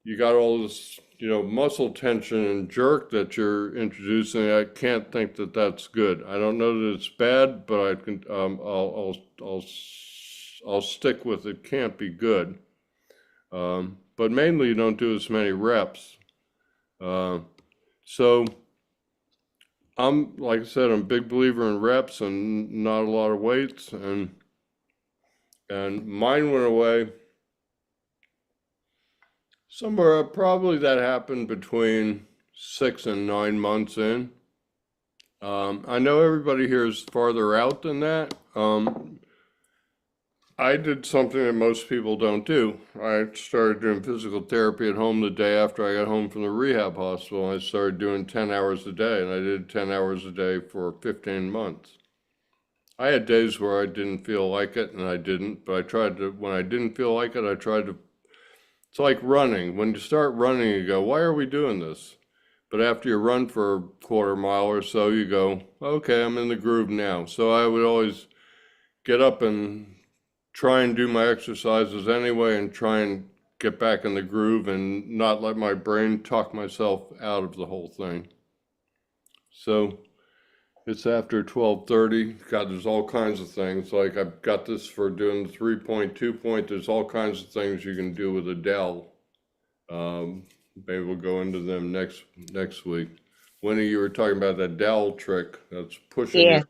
you got all this, muscle tension and jerk that you're introducing. I can't think that that's good. I don't know that it's bad, but I can, I'll stick with it. Can't be good. But mainly you don't do as many reps. So like I said, I'm a big believer in reps and not a lot of weights, and mine went away somewhere, probably that happened between 6 and 9 months in. I know everybody here is farther out than that. I did something that most people don't do. I started doing physical therapy at home the day after I got home from the rehab hospital. I started doing 10 hours a day, and I did 10 hours a day for 15 months. I had days where I didn't feel like it, and I didn't, but when I didn't feel like it, it's like running. When you start running, you go, why are we doing this? But after you run for a quarter mile or so, you go, okay, I'm in the groove now. So I would always get up and try and do my exercises anyway and try and get back in the groove and not let my brain talk myself out of the whole thing. So it's after 12:30. God, there's all kinds of things. Like I've got this for doing the 3-point, 2-point. There's all kinds of things you can do with a dowel. Maybe we'll go into them next week. Winnie, you were talking about that dowel trick. That's pushing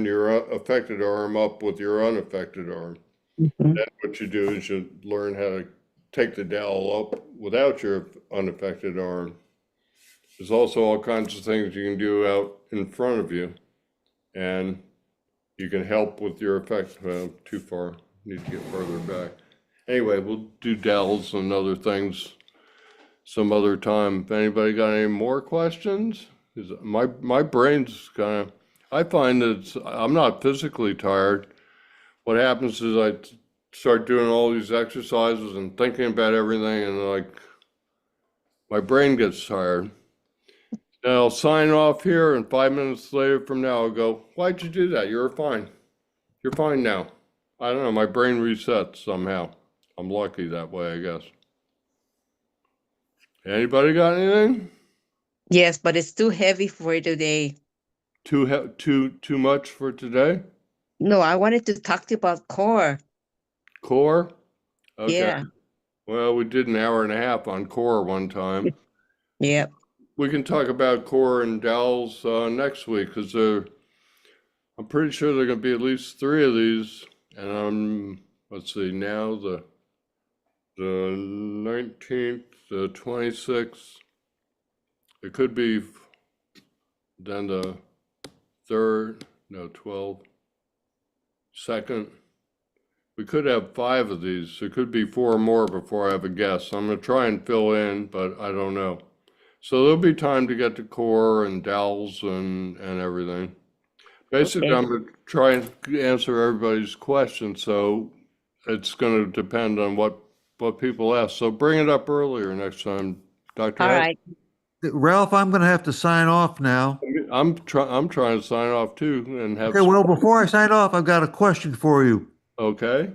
your affected arm up with your unaffected arm. Mhm. Then what you do is you learn how to take the dowel up without your unaffected arm. There's also all kinds of things you can do out in front of you, and you can help with your effect. Well, too far. Need to get further back. Anyway, we'll do Dells and other things some other time. If anybody got any more questions? 'Cause my brain's kind of, I find that I'm not physically tired. What happens is I start doing all these exercises and thinking about everything, and like my brain gets tired. And I'll sign off here, and 5 minutes later from now, I'll go, "Why'd you do that? You're fine. You're fine now." I don't know. My brain resets somehow. I'm lucky that way, I guess. Anybody got anything? Yes, but it's too heavy for today. Too much for today? No, I wanted to talk to you about core. Core? Okay. Yeah. Well, we did an hour and a half on core one time. Yep. We can talk about core and Dells next week because I'm pretty sure there are going to be at least 3 of these. And let's see, now the 19th, the 26th. It could be then the 3rd, no, 12th, 2nd. We could have 5 of these. There could be 4 more before I have a guess. I'm going to try and fill in, but I don't know. So there'll be time to get to core and Dells and everything. Basically, Okay. I'm going to try and answer everybody's questions. So it's going to depend on what people ask. So bring it up earlier next time, Dr. All Hess. right. Ralph, I'm going to have to sign off now. I'm trying to sign off too and have. Okay, well, before I sign off, I've got a question for you. Okay.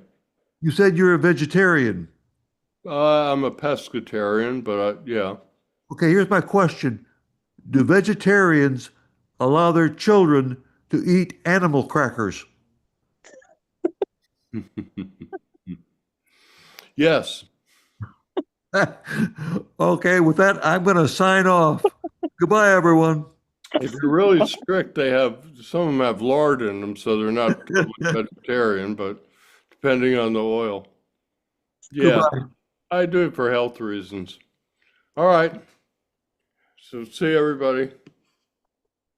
You said you're a vegetarian. I'm a pescatarian, but yeah. Okay, here's my question. Do vegetarians allow their children to eat animal crackers? Yes. Okay, with that, I'm going to sign off. Goodbye, everyone. If you're really strict, some of them have lard in them, so they're not totally vegetarian, but depending on the oil. Yeah, Goodbye. I do it for health reasons. All right. So see everybody.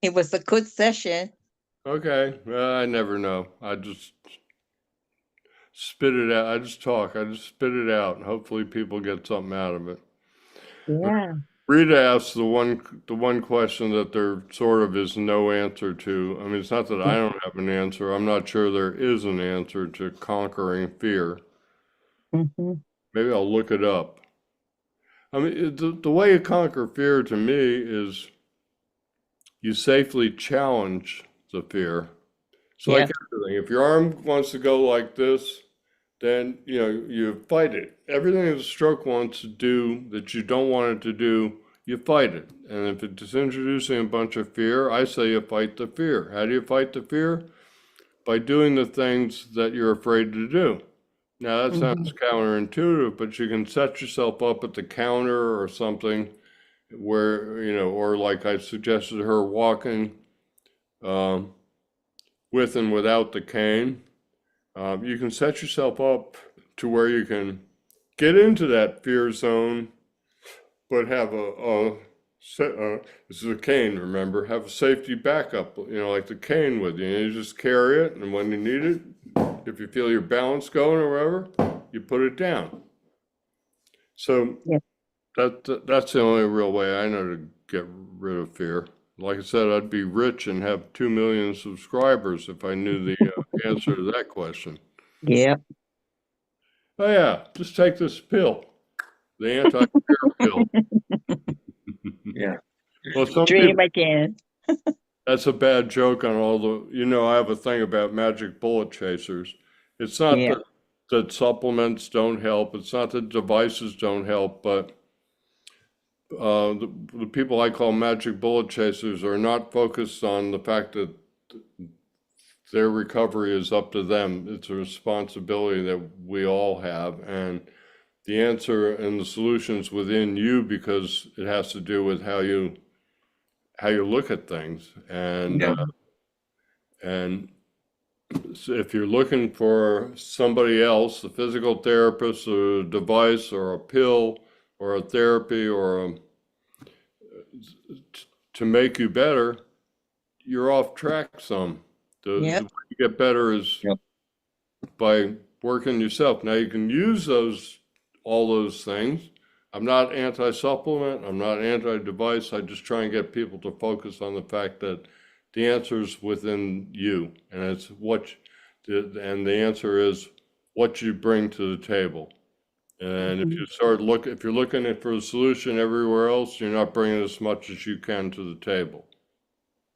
It was a good session. Okay. I never know. I just spit it out. I just talk. I just spit it out, and hopefully people get something out of it. Yeah. Rita asked the one question that there sort of is no answer to. I mean, it's not that I don't have an answer. I'm not sure there is an answer to conquering fear. Mm-hmm. Maybe I'll look it up. I mean, the way you conquer fear to me is you safely challenge the fear. It's like everything. If your arm wants to go like this, then you fight it. Everything that the stroke wants to do that you don't want it to do, you fight it. And if it's introducing a bunch of fear, I say you fight the fear. How do you fight the fear? By doing the things that you're afraid to do. Now that sounds counterintuitive, but you can set yourself up at the counter or something where, or like I suggested her walking with and without the cane. You can set yourself up to where you can get into that fear zone, but have this is a cane, remember, have a safety backup, like the cane with you. You just carry it, and when you need it, if you feel your balance going or whatever, you put it down. So that's the only real way I know to get rid of fear. Like I said, I'd be rich and have 2 million subscribers if I knew the answer to that question. Yep. Oh yeah, just take this pill, the anti-fear pill. Yeah. Well, some Dream people, again. that's a bad joke on all the, I have a thing about magic bullet chasers. It's not Yeah. that supplements don't help. It's not that devices don't help, but the people I call magic bullet chasers are not focused on the fact that their recovery is up to them. It's a responsibility that we all have. And the answer and the solution's within you because it has to do with how you look at things. And so if you're looking for somebody else, a physical therapist or a device or a pill or a therapy or to make you better, you're off track some. The way you get better is by working yourself. Now you can use all those things. I'm not anti-supplement, I'm not anti-device. I just try and get people to focus on the fact that the answer is within you, and it's and the answer is what you bring to the table. And if you if you're looking for a solution everywhere else, you're not bringing as much as you can to the table.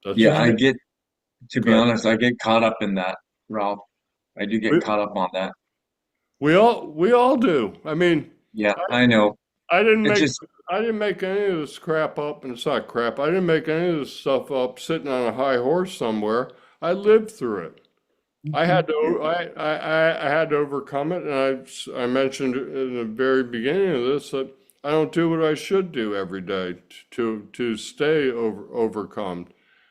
That's Yeah, just to be okay. honest, I get caught up in that, Ralph. I do get We, caught up on that. we all do. I mean, Yeah, I know. I didn't It's make just, I didn't make any of this crap up, and it's not crap. I didn't make any of this stuff up sitting on a high horse somewhere. I lived through it. I had to I had to overcome it, and I mentioned in the very beginning of this that I don't do what I should do every day to stay overcome.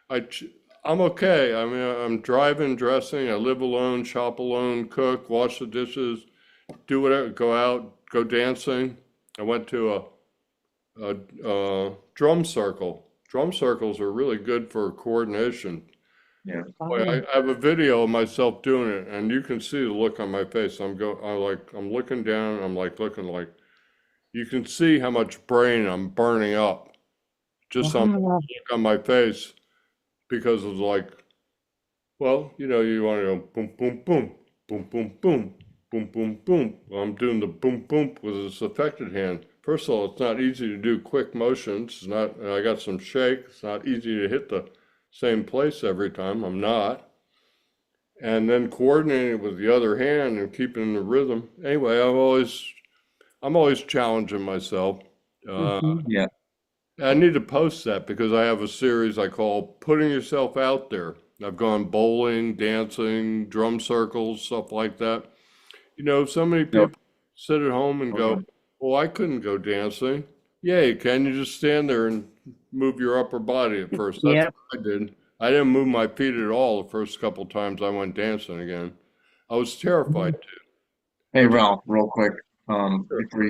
I'm okay. I mean, I'm driving, dressing. I live alone, shop alone, cook, wash the dishes, do whatever, go out, go dancing. I went to a drum circle. Drum circles are really good for coordination. yeah. Boy, I have a video of myself doing it, and you can see the look on my face. I'm looking down. I'm like looking like you can see how much brain I'm burning up just on the look on my face because of like, well, you know, you want to go boom, boom, boom, boom, boom, boom, boom, boom, boom. Well, I'm doing the boom, boom with this affected hand. First of all, it's not easy to do quick motions. It's not. I got some shake. It's not easy to hit the same place every time. I'm not. And then coordinating with the other hand and keeping the rhythm. Anyway, I'm always challenging myself. Yeah. I need to post that because I have a series I call Putting Yourself Out There. I've gone bowling, dancing, drum circles, stuff like that. You know, so many Yep. people sit at home and go, Okay. well, I couldn't go dancing. Yeah, you can. You just stand there and move your upper body at first. That's what I did. I didn't move my feet at all the first couple times I went dancing again. I was terrified too. Hey, Ralph, real quick, before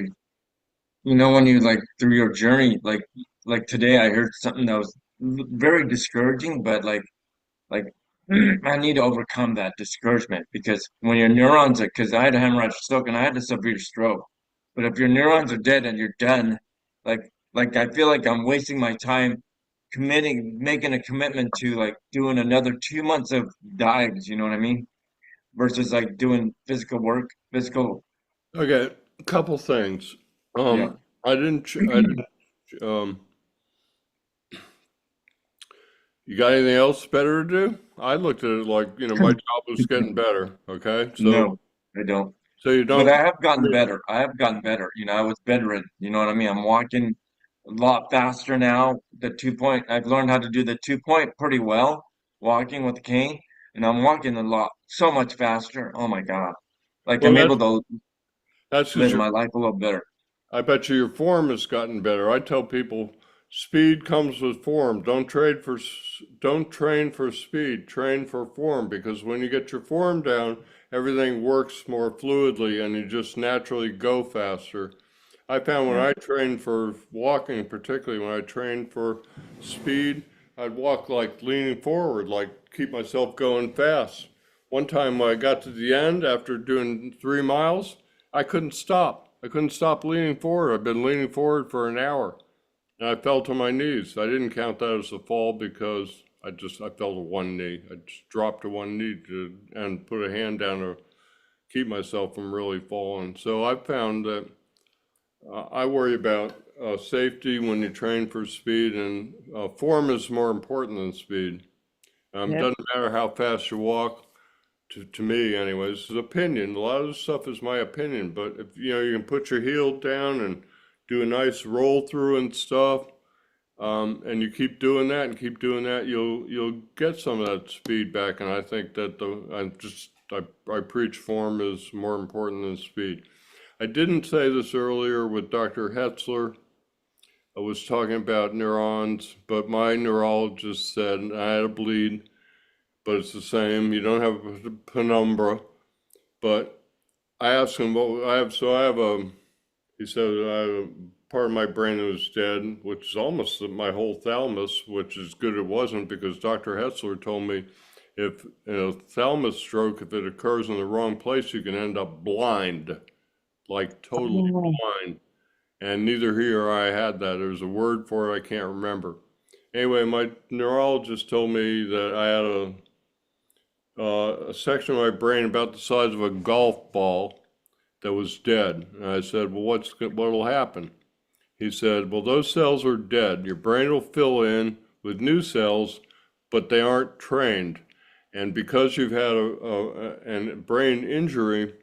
you know, when you like through your journey, like today, I heard something that was very discouraging, but like I need to overcome that discouragement because when your neurons are, because I had a hemorrhagic stroke and I had a severe stroke, but if your neurons are dead and you're done, like I feel like I'm wasting my time making a commitment to like doing another 2 months of dives, you know what I mean? Versus like doing physical work, physical, Okay, a couple things. yeah. I didn't, um, you got anything else better to do? I looked at it like, you know, my job was getting better. Okay, No, I don't. so you But I don't. have gotten better. I have gotten better. You know, I was bedridden. You know what I mean? I'm walking a lot faster now. The 2 point, I've learned how to do the 2 point pretty well, walking with the cane, and I'm walking a lot, so much faster. Oh my God. Like Well, I'm able to that's because live my life a little better. I bet you your form has gotten better. I tell people speed comes with form. Don't train for speed, train for form because when you get your form down, everything works more fluidly and you just naturally go faster. I found when Yeah. I trained for walking, particularly when I trained for speed, I'd walk like leaning forward, like keep myself going fast. One time when I got to the end after doing 3 miles, I couldn't stop. I couldn't stop leaning forward. I've been leaning forward for an hour and I fell to my knees. I didn't count that as a fall because I fell to one knee. I just dropped to one knee and put a hand down to keep myself from really falling. So I found that I worry about safety when you train for speed, and form is more important than speed. Doesn't matter how fast you walk, to me anyways. It's opinion. A lot of this stuff is my opinion, but if you know you can put your heel down and do a nice roll through and stuff, and you keep doing that and keep doing that, you'll get some of that speed back. And I think that I preach form is more important than speed. I didn't say this earlier with Dr. Hetzler. I was talking about neurons, but my neurologist said I had a bleed, but it's the same. You don't have a penumbra. But I asked him what I have. So I have he said I have a part of my brain that was dead, which is almost my whole thalamus, which is good it wasn't because Dr. Hetzler told me if in a thalamus stroke, if it occurs in the wrong place, you can end up blind, like totally Oh. blind. And neither he or I had that. There's a word for it, I can't remember. Anyway, my neurologist told me that I had a section of my brain about the size of a golf ball that was dead. And I said, well, what'll happen? He said, well, those cells are dead. Your brain will fill in with new cells, but they aren't trained. And because you've had a brain injury,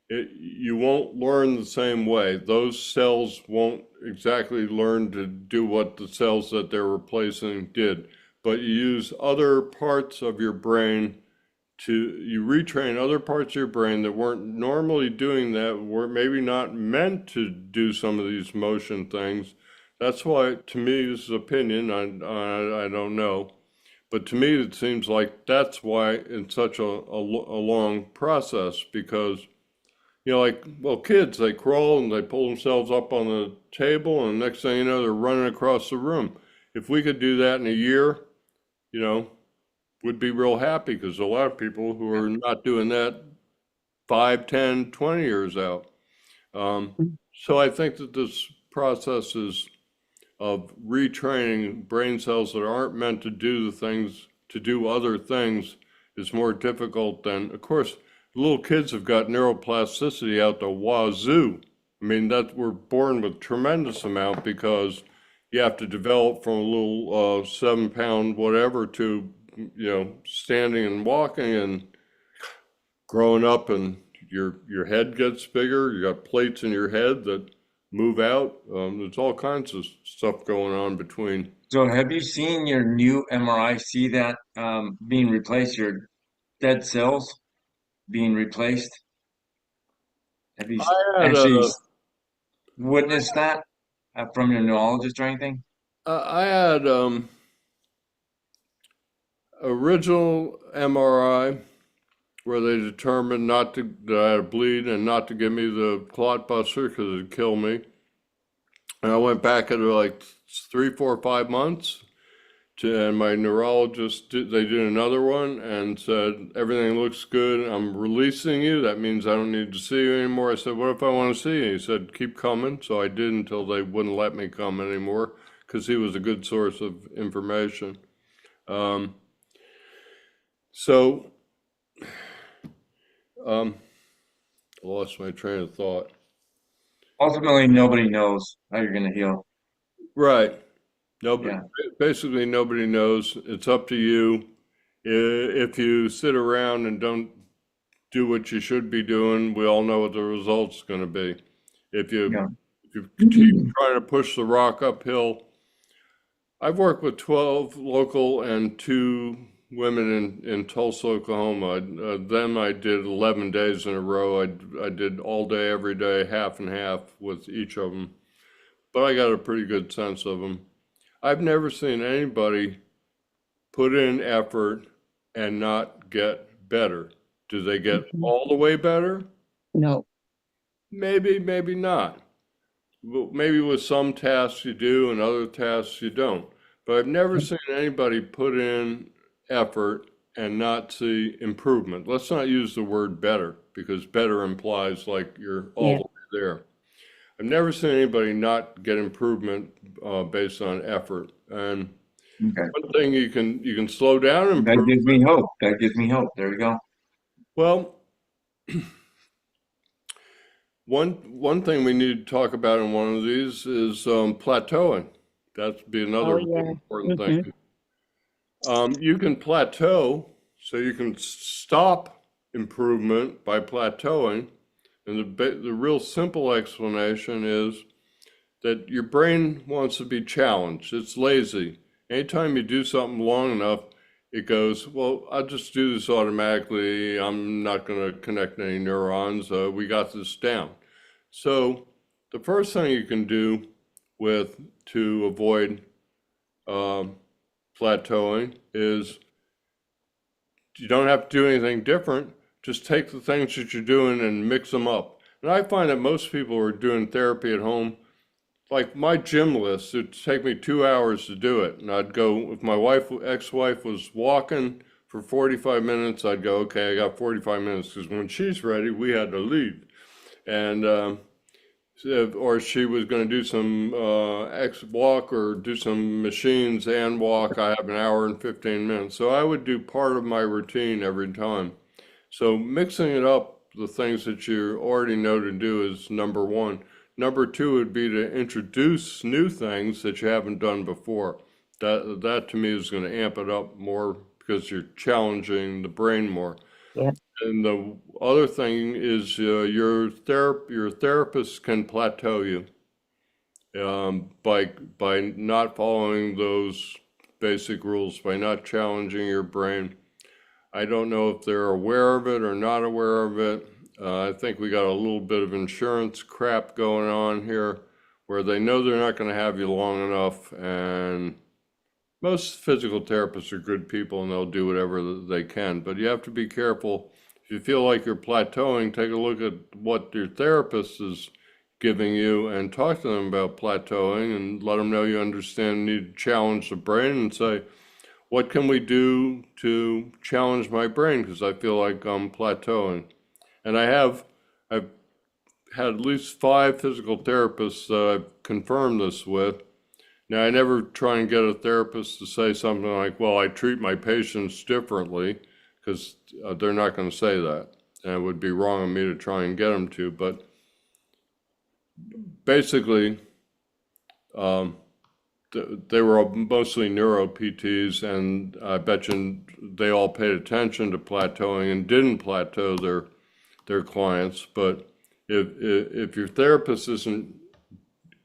you won't learn the same way. Those cells won't exactly learn to do what the cells that they're replacing did, but you use other parts of your brain you retrain other parts of your brain that weren't normally doing that, were maybe not meant to do some of these motion things. That's why, to me, this is opinion, I don't know, but to me it seems like that's why it's such a long process, because like, well, kids, they crawl and they pull themselves up on the table, and next thing you know, they're running across the room. If we could do that in a year, would be real happy, because a lot of people who are not doing that 5, 10, 20 years out. So I think that this process of retraining brain cells that aren't meant to do other things is more difficult than, of course, little kids have got neuroplasticity out the wazoo. I mean, we're born with tremendous amount, because you have to develop from a little 7-pound whatever to standing and walking and growing up, and your head gets bigger. You got plates in your head that move out. There's all kinds of stuff going on between. So have you seen your new MRI see that being replaced, your dead cells being replaced? Have you I had actually witnessed that from your neurologist or anything? I had original MRI where they determined that I had a bleed and not to give me the clot buster because it'd kill me. And I went back at like 3, 4, 5 months and my neurologist, they did another one and said, everything looks good. I'm releasing you. That means I don't need to see you anymore. I said, what if I want to see you? He said, keep coming. So I did until they wouldn't let me come anymore, because he was a good source of information. I lost my train of thought. Ultimately, nobody knows how you're going to heal. Right. Nobody, Yeah. basically nobody knows. It's up to you. If you sit around and don't do what you should be doing, we all know what the result's going to be. If you Yeah. keep trying to push the rock uphill. I've worked with 12 local and 2 women in Tulsa, Oklahoma. Them I did 11 days in a row. I did all day, every day, half and half with each of them. But I got a pretty good sense of them. I've never seen anybody put in effort and not get better. Do they get all the way better? No. Maybe, maybe not. Well, maybe with some tasks you do and other tasks you don't. But I've never seen anybody put in effort and not see improvement. Let's not use the word better, because better implies like you're all the way there. I've never seen anybody not get improvement based on effort. And Okay. one thing you can slow down That improvement. gives me hope. That gives me hope. There we go. Well, one thing we need to talk about in one of these is plateauing. That'd be another really important thing. You can plateau, so you can stop improvement by plateauing. And the real simple explanation is that your brain wants to be challenged. It's lazy. Anytime you do something long enough, it goes, well, I'll just do this automatically. I'm not going to connect any neurons. We got this down. So the first thing you can do to avoid plateauing is you don't have to do anything different. Just take the things that you're doing and mix them up. And I find that most people who are doing therapy at home, like my gym list, it'd take me 2 hours to do it. And I'd go, if my ex-wife was walking for 45 minutes, I'd go, okay, I got 45 minutes, because when she's ready, we had to leave. And or she was going to do some walk or do some machines and walk, I have an hour and 15 minutes. So I would do part of my routine every time. So mixing it up, the things that you already know to do is number one. Number two would be to introduce new things that you haven't done before. That to me is going to amp it up more because you're challenging the brain more. Yep. And the other thing is your therapist can plateau you by not following those basic rules, by not challenging your brain. I don't know if they're aware of it or not aware of it. I think we got a little bit of insurance crap going on here where they know they're not going to have you long enough, and most physical therapists are good people and they'll do whatever they can, but you have to be careful. If you feel like you're plateauing, take a look at what your therapist is giving you and talk to them about plateauing and let them know you understand, need to challenge the brain and say, what can we do to challenge my brain? Because I feel like I'm plateauing. And I've had at least 5 physical therapists that I've confirmed this with. Now, I never try and get a therapist to say something like, well, I treat my patients differently, because they're not going to say that. And it would be wrong of me to try and get them to. But basically, they were all mostly neuro PTs, and I bet you they all paid attention to plateauing and didn't plateau their clients. But if your therapist isn't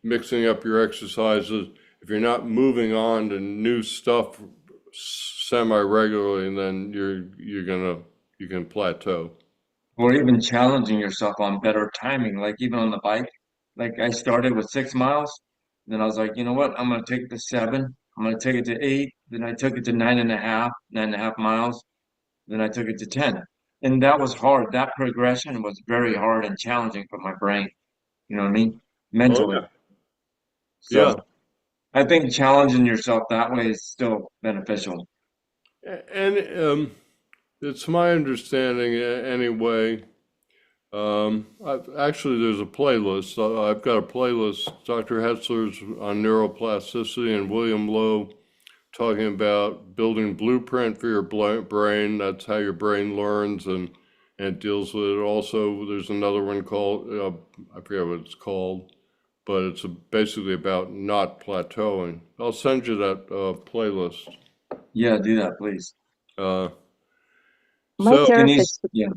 mixing up your exercises, if you're not moving on to new stuff semi-regularly, then you can plateau. Or even challenging yourself on better timing, like even on the bike. Like I started with 6 miles, then I was like, you know what? I'm gonna take it to 7. I'm gonna take it to 8. Then I took it to 9.5 miles. Then I took it to 10. And that was hard. That progression was very hard and challenging for my brain. You know what I mean? Oh, Mentally. yeah. Yeah. So I think challenging yourself that way is still beneficial. And it's my understanding anyway. There's a playlist. I've got a playlist. Dr. Hetzler's on neuroplasticity and William Lowe talking about building blueprint for your brain. That's how your brain learns and it deals with it. Also, there's another one called, I forget what it's called, but it's basically about not plateauing. I'll send you that playlist. Yeah, do that, please. My So, therapist, Yeah.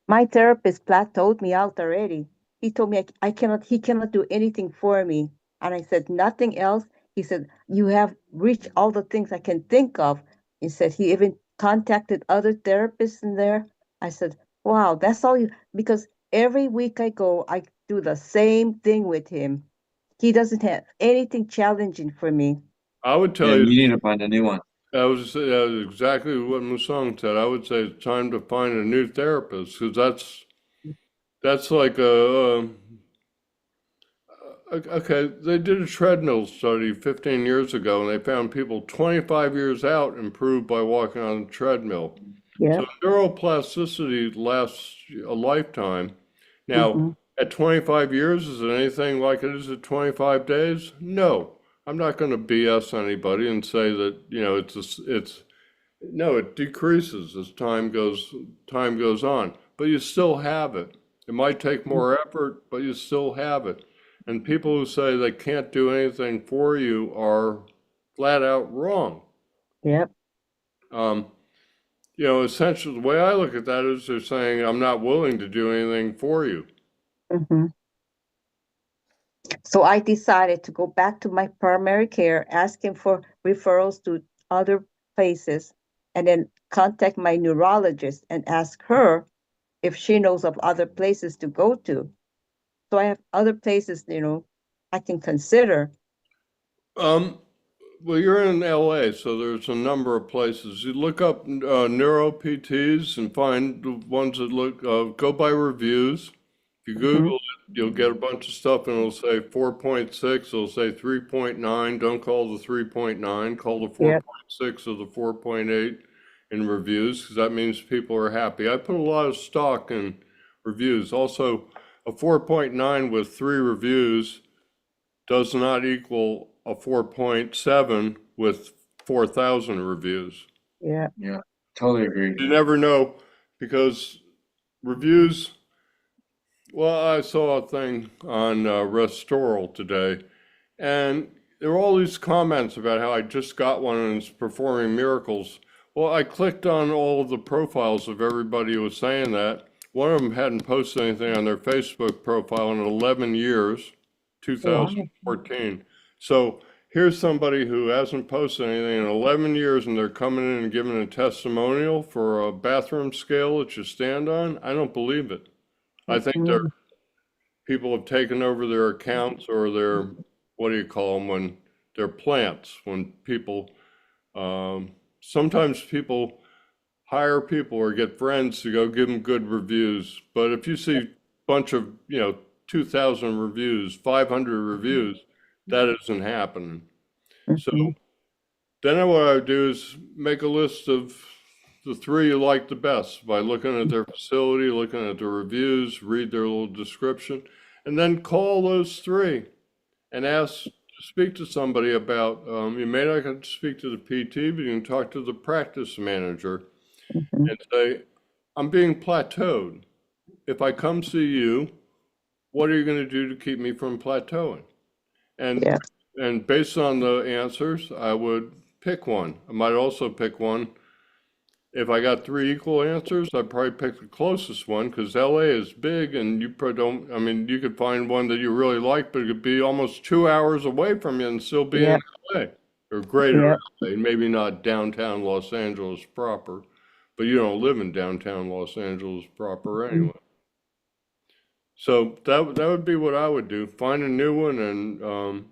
my therapist plateaued me out already. He told me he cannot do anything for me. And I said, nothing else. He said, you have reached all the things I can think of. He said he even contacted other therapists in there. I said, wow, that's all you, because every week I go, I do the same thing with him. He doesn't have anything challenging for me. I would tell Yeah, you, you need to find a new one. that was exactly what Musong said. I would say it's time to find a new therapist, because that's like okay, they did a treadmill study 15 years ago, and they found people 25 years out improved by walking on a treadmill. Yeah. So neuroplasticity lasts a lifetime. Now, Mhm. at 25 years, is it anything like it is at 25 days? No. I'm not going to BS anybody and say that, no, it decreases as time goes on, but you still have it. It might take more effort, but you still have it. And people who say they can't do anything for you are flat out wrong. Yep. Essentially, the way I look at that is they're saying, I'm not willing to do anything for you. Mhm. So I decided to go back to my primary care, asking for referrals to other places, and then contact my neurologist and ask her if she knows of other places to go to. So I have other places, I can consider. Well, you're in LA, so there's a number of places. You look up neuro PTs and find the ones that go by reviews. If you Google it, you'll get a bunch of stuff and it'll say 4.6, it'll say 3.9. Don't call the 3.9, call the Yep. 4.6 or the 4.8. in reviews because that means people are happy. I put a lot of stock in reviews. Also, a 4.9 with 3 reviews does not equal a 4.7 with 4,000 reviews. Yeah. Yeah, totally agree. You never know because reviews, well, I saw a thing on Restoral today, and there were all these comments about how I just got one and it's performing miracles. Well, I clicked on all of the profiles of everybody who was saying that. One of them hadn't posted anything on their Facebook profile in 11 years, 2014. So here's somebody who hasn't posted anything in 11 years and they're coming in and giving a testimonial for a bathroom scale that you stand on. I don't believe it. I think Mhm. people have taken over their accounts or their, what do you call them, when they're plants, when people, sometimes people hire people or get friends to go give them good reviews. But if you see a bunch of, 2,000 reviews, 500 reviews, that isn't happening. So Mhm. then what I would do is make a list of the 3 you like the best by looking at their facility, looking at their reviews, read their little description, and then call those 3 and ask to speak to somebody about, you may not have to speak to the PT, but you can talk to the practice manager Mhm. and say, I'm being plateaued. If I come see you, what are you going to do to keep me from plateauing? Yeah. And based on the answers, I would pick one. I might also pick one. If I got 3 equal answers, I'd probably pick the closest one because LA is big and you probably don't, I mean, you could find one that you really like, but it could be almost 2 hours away from you and still be Yeah. in LA or greater Yeah. LA, maybe not downtown Los Angeles proper, but you don't live in downtown Los Angeles proper anyway. So that would be what I would do. Find a new one and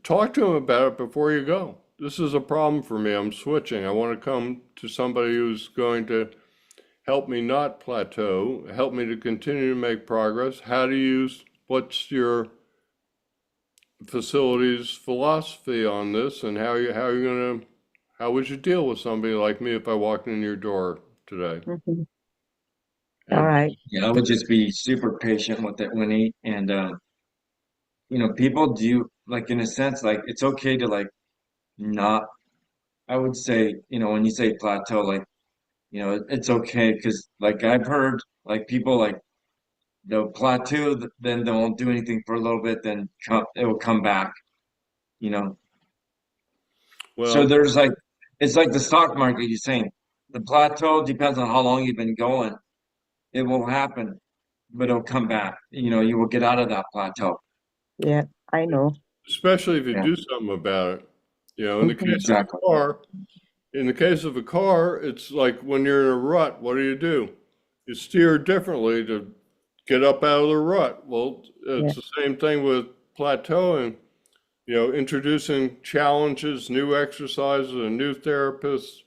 talk to them about it before you go. This is a problem for me. I'm switching. I want to come to somebody who's going to help me not plateau, help me to continue to make progress. What's your facility's philosophy on this and how would you deal with somebody like me if I walked in your door today? Mhm. All And right. Yeah, I would just be super patient with it, Winnie. And people do like in a sense, like it's okay to like not. I would say, when you say plateau, like it's okay because like I've heard like people like they'll plateau, then they won't do anything for a little bit, then it will come back. You know, so well, there's like it's like the stock market. You're saying the plateau depends on how long you've been going. It will happen, but it'll come back. You will get out of that plateau. Yeah. I know. especially if you Yeah, do something about it. Mhm. exactly. In the case of a car, it's like when you're in a rut, what do? You steer differently to get up out of the rut. Well, Yeah. it's the same thing with plateauing, introducing challenges, new exercises, and new therapists.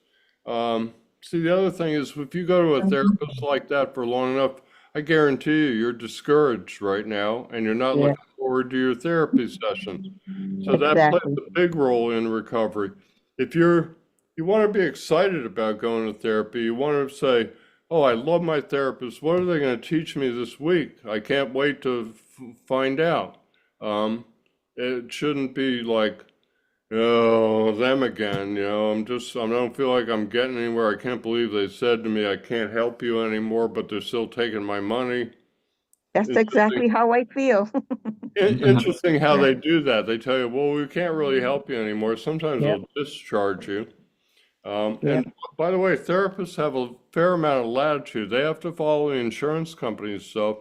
See, the other thing is if you go to a Mhm. therapist like that for long enough, I guarantee you're discouraged right now and you're not Yeah. looking forward to your therapy sessions. So that plays Exactly. a big role in recovery. If you want to be excited about going to therapy, you want to say, "Oh, I love my therapist. What are they going to teach me this week? I can't wait to find out." Um, it shouldn't be like, "Oh, them again." I don't feel like I'm getting anywhere. I can't believe they said to me, "I can't help you anymore," but they're still taking my money. That's Interesting. exactly how I feel. Interesting how Yeah. they do that. They tell you, well, we can't really help you anymore. Sometimes Yep. they'll discharge you. Yep. And by the way, therapists have a fair amount of latitude. They have to follow the insurance company's stuff.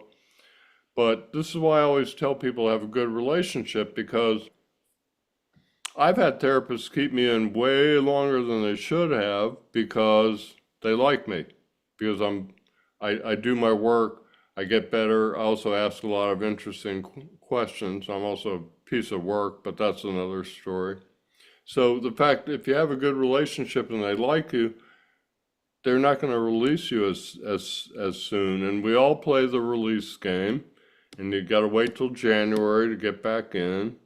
But this is why I always tell people to have a good relationship because I've had therapists keep me in way longer than they should have because they like me, because I do my work, I get better. I also ask a lot of interesting questions. I'm also a piece of work, but that's another story. So the fact if you have a good relationship and they like you, they're not going to release you as soon. And we all play the release game, and you got to wait till January to get back in.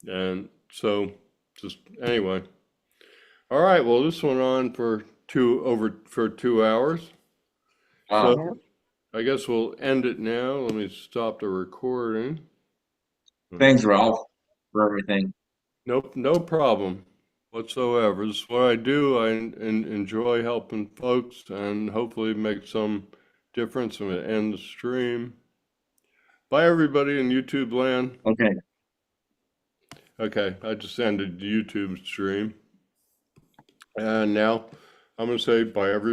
And so, just anyway. All right. Well, this went on for for 2 hours. Wow. So I guess we'll end it now. Let me stop the recording. Thanks, Ralph, for everything. Nope, no problem whatsoever. This is what I do. I enjoy helping folks and hopefully make some difference. I'm going to end the stream. Bye, everybody in YouTube land. Okay. Okay, I just ended the YouTube stream. And now I'm going to say bye, everybody.